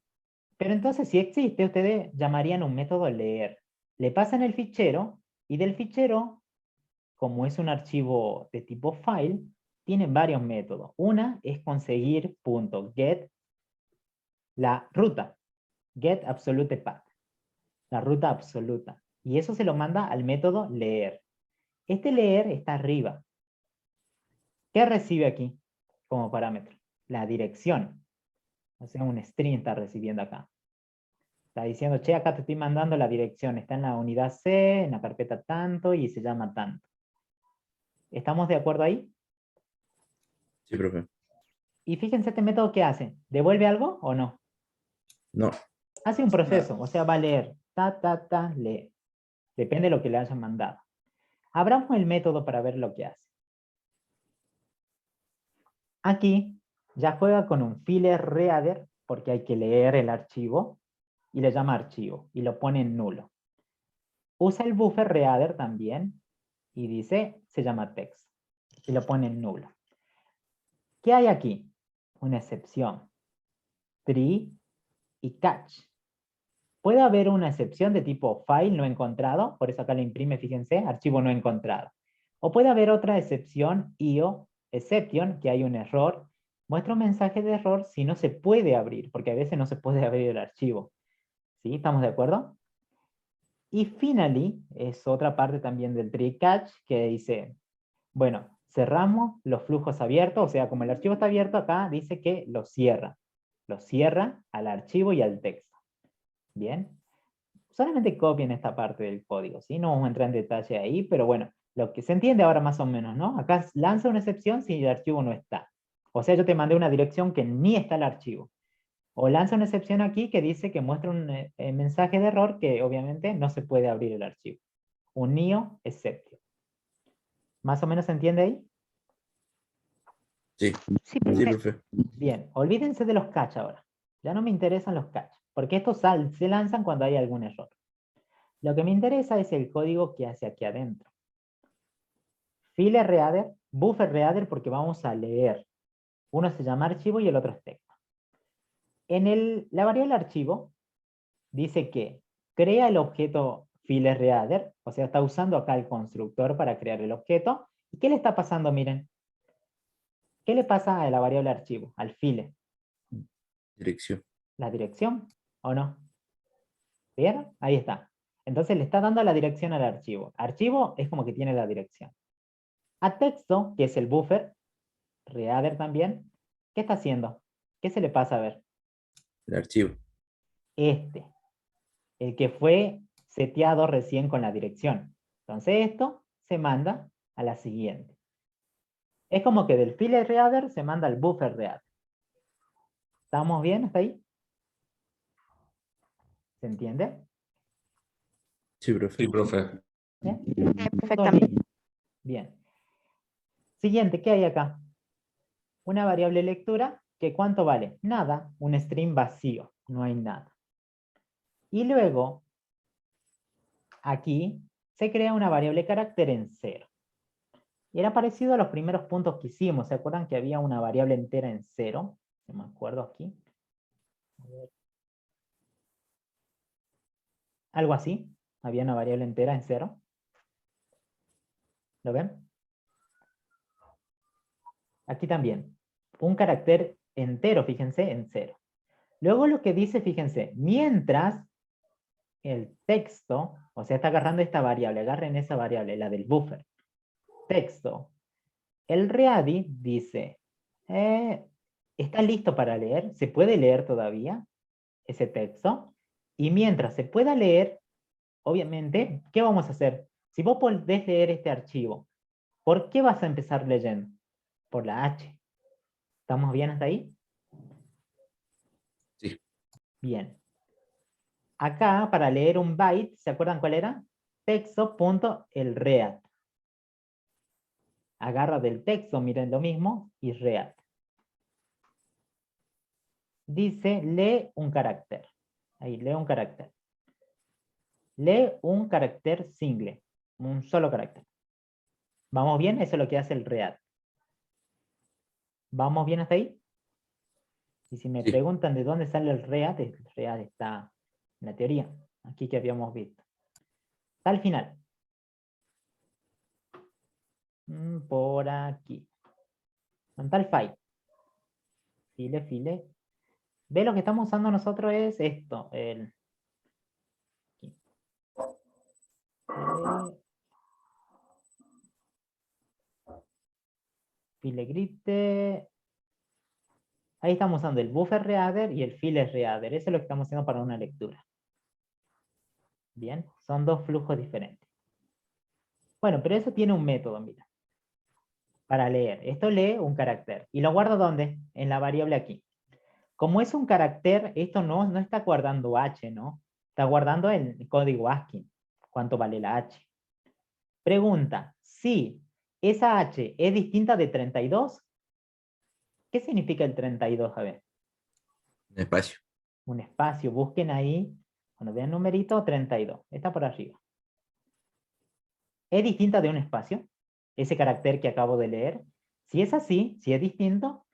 pero entonces si existe, ustedes llamarían un método leer. Le pasan el fichero y del fichero, como es un archivo de tipo file, tienen varios métodos. Una es conseguir .get la ruta. Get absolute path. La ruta absoluta. Y eso se lo manda al método leer. Este leer está arriba. ¿Qué recibe aquí como parámetro? La dirección. O sea, un string está recibiendo acá. Está diciendo, che, acá te estoy mandando la dirección. Está en la unidad C, en la carpeta tanto y se llama tanto. ¿Estamos de acuerdo ahí? Sí, profe. Y fíjense este método ¿qué hace? ¿Devuelve algo o no? No. Hace un proceso, o sea, va a leer. Lee. Depende de lo que le hayan mandado. Abramos el método para ver lo que hace. Aquí ya juega con un file reader porque hay que leer el archivo y le llama archivo y lo pone en nulo. Usa el buffer reader también y dice, se llama text y lo pone en nulo. ¿Qué hay aquí? Una excepción. Tree y catch. Puede haber una excepción de tipo file no encontrado, por eso acá lo imprime, fíjense, archivo no encontrado. O puede haber otra excepción, IO, exception, que hay un error. Muestra un mensaje de error si no se puede abrir, porque a veces no se puede abrir el archivo. ¿Sí? ¿Estamos de acuerdo? Y finally, es otra parte también del tree catch, que dice, bueno, cerramos los flujos abiertos, o sea, como el archivo está abierto acá, dice que lo cierra. Lo cierra al archivo y al texto. Bien. Solamente copien esta parte del código, ¿sí? No vamos a entrar en detalle ahí, pero bueno, lo que se entiende ahora más o menos, ¿no? Acá lanza una excepción si el archivo no está. O sea, yo te mandé una dirección que ni está el archivo. O lanza una excepción aquí que dice que muestra un mensaje de error que obviamente no se puede abrir el archivo. Un NIO exception. ¿Más o menos se entiende ahí? Sí. Sí, Sí, profe. profe. Bien, olvídense de los catch ahora. Ya no me interesan los catch, porque estos se lanzan cuando hay algún error. Lo que me interesa es el código que hace aquí adentro. File reader, buffer reader porque vamos a leer. Uno se llama archivo y el otro es texto. En la variable archivo dice que crea el objeto file reader, o sea, está usando acá el constructor para crear el objeto. ¿Y qué le está pasando? Miren. ¿Qué le pasa a la variable archivo, al file? Dirección. ¿La dirección o no? ¿Vieron? Ahí está. Entonces le está dando la dirección al archivo. Archivo es como que tiene la dirección. A texto, que es el buffer, reader también, ¿qué está haciendo? ¿Qué se le pasa a ver? El archivo. El que fue seteado recién con la dirección. Entonces esto se manda a la siguiente. Es como que del file reader se manda al buffer reader. ¿Estamos bien hasta ahí? ¿Se entiende? Sí, profe. Sí, profe. ¿Bien? Perfectamente. Bien. Siguiente, ¿qué hay acá? Una variable lectura que ¿cuánto vale? Nada, un string vacío, no hay nada. Y luego, aquí se crea una variable carácter en 0. Y era parecido a los primeros puntos que hicimos. ¿Se acuerdan que había una variable entera en 0? No me acuerdo aquí. A ver. Algo así. Había una variable entera en 0. ¿Lo ven? Aquí también. Un carácter entero, fíjense, en 0. Luego lo que dice, fíjense, mientras el texto, o sea, está agarrando esta variable, agarren esa variable, la del buffer, texto, el ready dice, ¿está listo para leer? ¿Se puede leer todavía ese texto? Y mientras se pueda leer, obviamente, ¿qué vamos a hacer? Si vos podés leer este archivo, ¿por qué vas a empezar leyendo? Por la H. ¿Estamos bien hasta ahí? Sí. Bien. Acá, para leer un byte, ¿se acuerdan cuál era? Texto.elread. Agarra del texto, miren lo mismo, y read. Dice, lee un carácter. Ahí, lee un carácter. Lee un carácter single. Un solo carácter. ¿Vamos bien? Eso es lo que hace el read. ¿Vamos bien hasta ahí? Y si me Sí. preguntan de dónde sale el read está en la teoría. Aquí que habíamos visto. Está al final. Por aquí. Con tal file. File. Ve, lo que estamos usando nosotros es esto. Filegrite. Ahí estamos usando el buffer reader y el file reader. Eso es lo que estamos haciendo para una lectura. Bien, son dos flujos diferentes. Bueno, pero eso tiene un método, mira. Para leer. Esto lee un carácter. ¿Y lo guardo dónde? En la variable aquí. Como es un carácter, esto no está guardando H, ¿no? Está guardando el código ASCII. ¿Cuánto vale la H? Pregunta, si esa H es distinta de 32, ¿qué significa el 32? A ver. Un espacio. Un espacio, busquen ahí, cuando vean numerito, 32. Está por arriba. ¿Es distinta de un espacio? Ese carácter que acabo de leer. Si es así, si es distinto,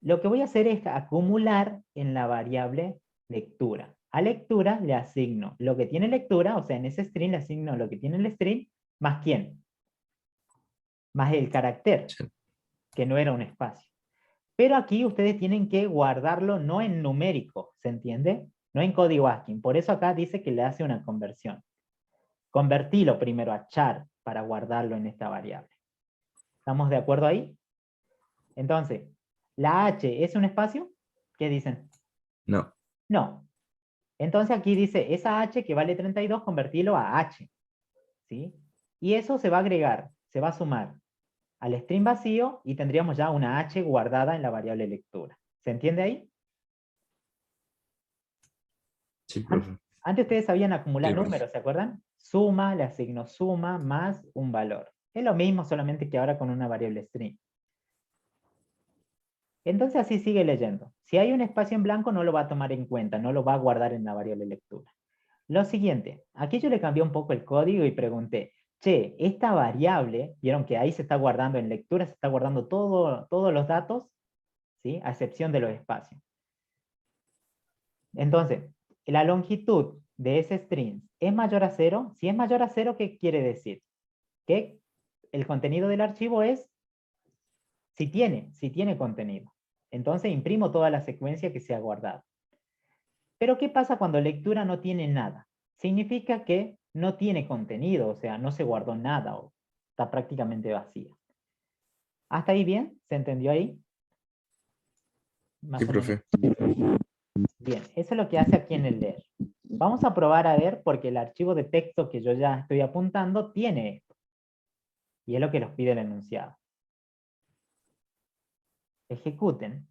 lo que voy a hacer es acumular en la variable lectura. A lectura le asigno lo que tiene lectura, o sea, en ese string le asigno lo que tiene el string, más quién. Más el carácter, Sí. que no era un espacio. Pero aquí ustedes tienen que guardarlo no en numérico, ¿se entiende? No en código ASCII. Por eso acá dice que le hace una conversión. Convertilo primero a char para guardarlo en esta variable. ¿Estamos de acuerdo ahí? Entonces, ¿la H es un espacio? ¿Qué dicen? No. No. Entonces aquí dice, esa H que vale 32, convertilo a H. ¿Sí? Y eso se va a agregar, se va a sumar al string vacío y tendríamos ya una H guardada en la variable lectura. ¿Se entiende ahí? Sí, profe. Antes ustedes sabían acumular Sí, profe. números, ¿se acuerdan? Suma, le asigno suma más un valor. Es lo mismo, solamente que ahora con una variable string. Entonces así sigue leyendo. Si hay un espacio en blanco no lo va a tomar en cuenta, no lo va a guardar en la variable lectura. Lo siguiente, aquí yo le cambié un poco el código y pregunté, che, esta variable, vieron que ahí se está guardando en lectura, se está guardando todos los datos, ¿sí? A excepción de los espacios. Entonces, la longitud de ese string es mayor a 0. Si es mayor a 0, ¿qué quiere decir? Que el contenido del archivo es, si tiene contenido. Entonces imprimo toda la secuencia que se ha guardado. Pero ¿qué pasa cuando lectura no tiene nada? Significa que no tiene contenido, o sea, no se guardó nada o está prácticamente vacía. ¿Hasta ahí bien? ¿Se entendió ahí? Más Sí, o menos. profe. Bien, eso es lo que hace aquí en el leer. Vamos a probar a ver porque el archivo de texto que yo ya estoy apuntando tiene esto. Y es lo que nos pide el enunciado. Ejecuten.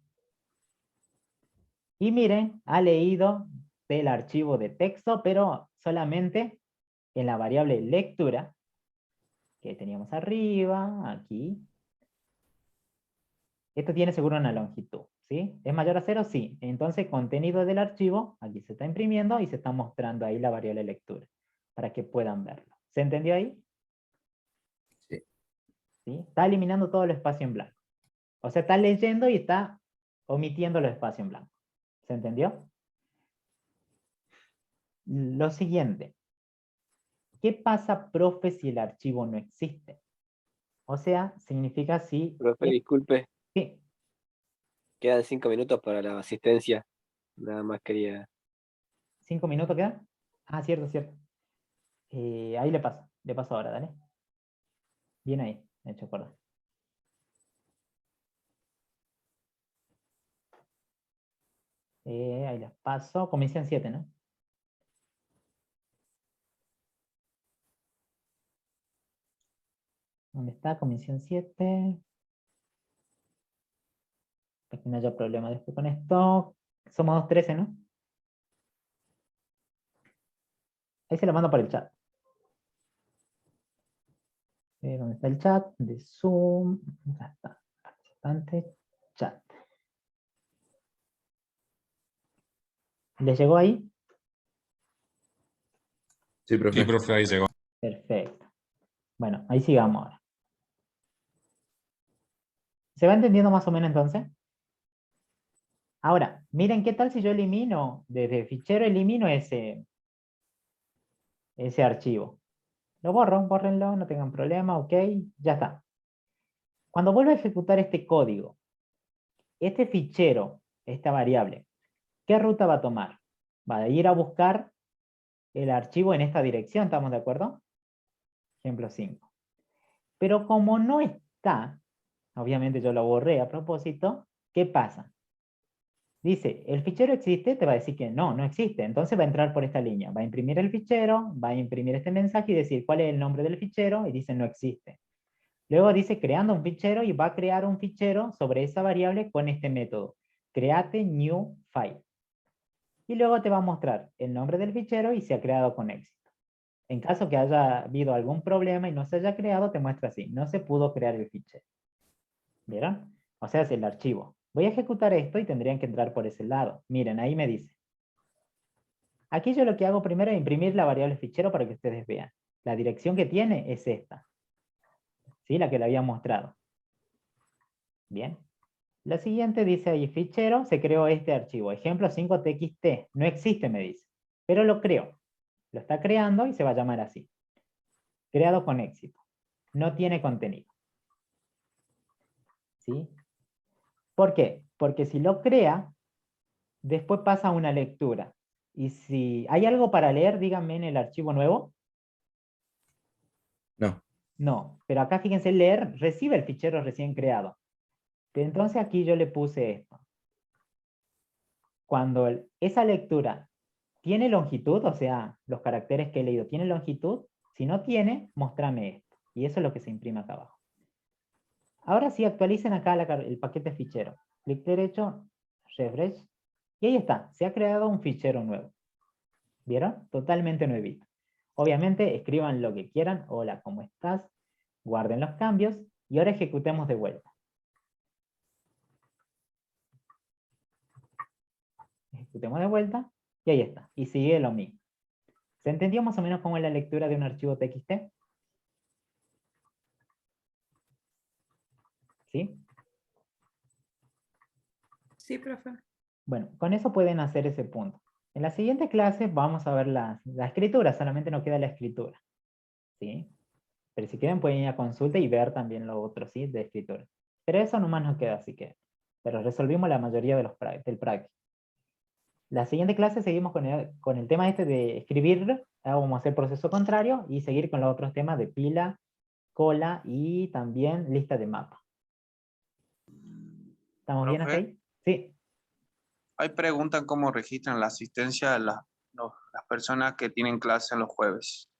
Y miren, ha leído del archivo de texto, pero solamente en la variable lectura, que teníamos arriba, aquí. Esto tiene seguro una longitud, ¿sí? ¿Es mayor a 0? Sí. Entonces, contenido del archivo, aquí se está imprimiendo y se está mostrando ahí la variable lectura, para que puedan verlo. ¿Se entendió ahí? Sí. ¿Sí? Está eliminando todo el espacio en blanco. O sea, está leyendo y está omitiendo los espacios en blanco. ¿Se entendió? Lo siguiente. ¿Qué pasa, profe, si el archivo no existe? O sea, significa si... Profe, disculpe, Sí, quedan 5 minutos para la asistencia. Nada más quería. 5 minutos quedan. Ah, cierto, cierto. Ahí le paso ahora, dale. Bien ahí, me he hecho acordar. Ahí les paso. Comisión 7, ¿no? ¿Dónde está? Comisión 7. Para que no haya problema después con esto. Somos 213, ¿no? Ahí se lo mando por el chat. ¿Dónde está el chat? De Zoom. Ya está. Participante, chat. ¿Les llegó ahí? Sí, profe. Sí, profe, ahí llegó. Perfecto. Bueno, ahí sigamos ahora. ¿Se va entendiendo más o menos entonces? Ahora, miren qué tal si yo elimino, desde fichero elimino ese archivo. Lo borro, bórrenlo, no tengan problema, ok, ya está. Cuando vuelva a ejecutar este código, este fichero, esta variable, ¿qué ruta va a tomar? Va a ir a buscar el archivo en esta dirección, ¿estamos de acuerdo? Ejemplo 5. Pero como no está, obviamente yo lo borré a propósito, ¿qué pasa? Dice, ¿el fichero existe? Te va a decir que no, no existe. Entonces va a entrar por esta línea. Va a imprimir el fichero, va a imprimir este mensaje y decir cuál es el nombre del fichero y dice no existe. Luego dice creando un fichero y va a crear un fichero sobre esa variable con este método. Create new file. Y luego te va a mostrar el nombre del fichero y se ha creado con éxito. En caso que haya habido algún problema y no se haya creado, te muestra así. No se pudo crear el fichero. ¿Vieron? O sea, es el archivo. Voy a ejecutar esto y tendrían que entrar por ese lado. Miren, ahí me dice. Aquí yo lo que hago primero es imprimir la variable fichero para que ustedes vean. La dirección que tiene es esta. ¿Sí? La que le había mostrado. Bien. La siguiente dice ahí, fichero, se creó este archivo. Ejemplo 5txt. No existe, me dice. Pero lo creó. Lo está creando y se va a llamar así. Creado con éxito. No tiene contenido. ¿Sí? ¿Por qué? Porque si lo crea, después pasa a una lectura. Y si hay algo para leer, díganme en el archivo nuevo. No. No, pero acá fíjense, leer recibe el fichero recién creado. Pero entonces aquí yo le puse esto. Cuando esa lectura tiene longitud, o sea, los caracteres que he leído tienen longitud, si no tiene, mostrame esto. Y eso es lo que se imprime acá abajo. Ahora sí, actualicen acá el paquete fichero. Clic derecho, refresh. Y ahí está, se ha creado un fichero nuevo. ¿Vieron? Totalmente nuevito. Obviamente, escriban lo que quieran. Hola, ¿cómo estás? Guarden los cambios. Y ahora ejecutemos de vuelta. Ejecutemos de vuelta. Y ahí está. Y sigue lo mismo. ¿Se entendió más o menos cómo es la lectura de un archivo TXT? ¿Sí? Sí, profe. Bueno, con eso pueden hacer ese punto. En la siguiente clase vamos a ver la escritura. Solamente nos queda la escritura. ¿Sí? Pero si quieren pueden ir a consulta y ver también lo otro, ¿sí? De escritura. Pero eso nomás nos queda, así que... Pero resolvimos la mayoría de del práctico. La siguiente clase seguimos con el tema este de escribir. Vamos a hacer proceso contrario y seguir con los otros temas de pila, cola y también lista de mapa. ¿Estamos bien hasta Profe, ahí? Sí. hay preguntas cómo registran la asistencia de las personas que tienen clase en los jueves.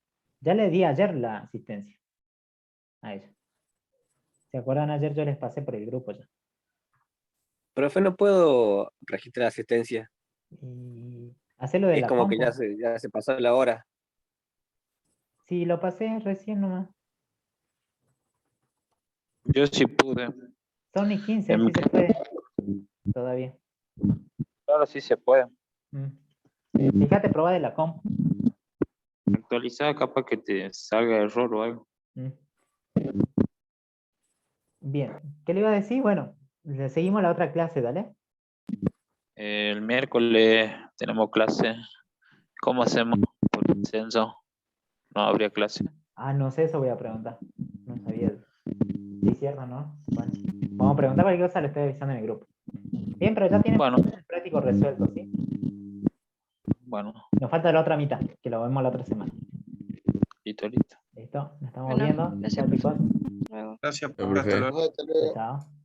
Ya le di ayer la asistencia a ella. ¿Se acuerdan? Ayer yo les pasé por el grupo ya. Profe, no puedo registrar asistencia. Y hacerlo de Es la como que compu. ya se pasó la hora. Sí, lo pasé recién nomás. Yo sí pude. Son y 15, si se puede. Todavía. Claro, sí se puede. Fíjate, prueba de la compu. actualizada, capaz que te salga error o algo. Mm. Bien, ¿qué le iba a decir? Bueno, le seguimos la otra clase, dale. El miércoles tenemos clase. ¿Cómo hacemos por el censo? No habría clase. Ah, no sé, eso voy a preguntar. No sabía. Si cierra, ¿no? Bueno, vamos a preguntar cualquier cosa, le estoy avisando en el grupo. Bien, pero ya tienen Bueno. el práctico resuelto, ¿sí? Bueno, Nos falta la otra mitad, que lo vemos la otra semana. listo. ¿Listo? Nos estamos Bueno, viendo. gracias, Chao, chicos. Luego. Gracias, Chao, profe. Hasta profe. luego. Chao.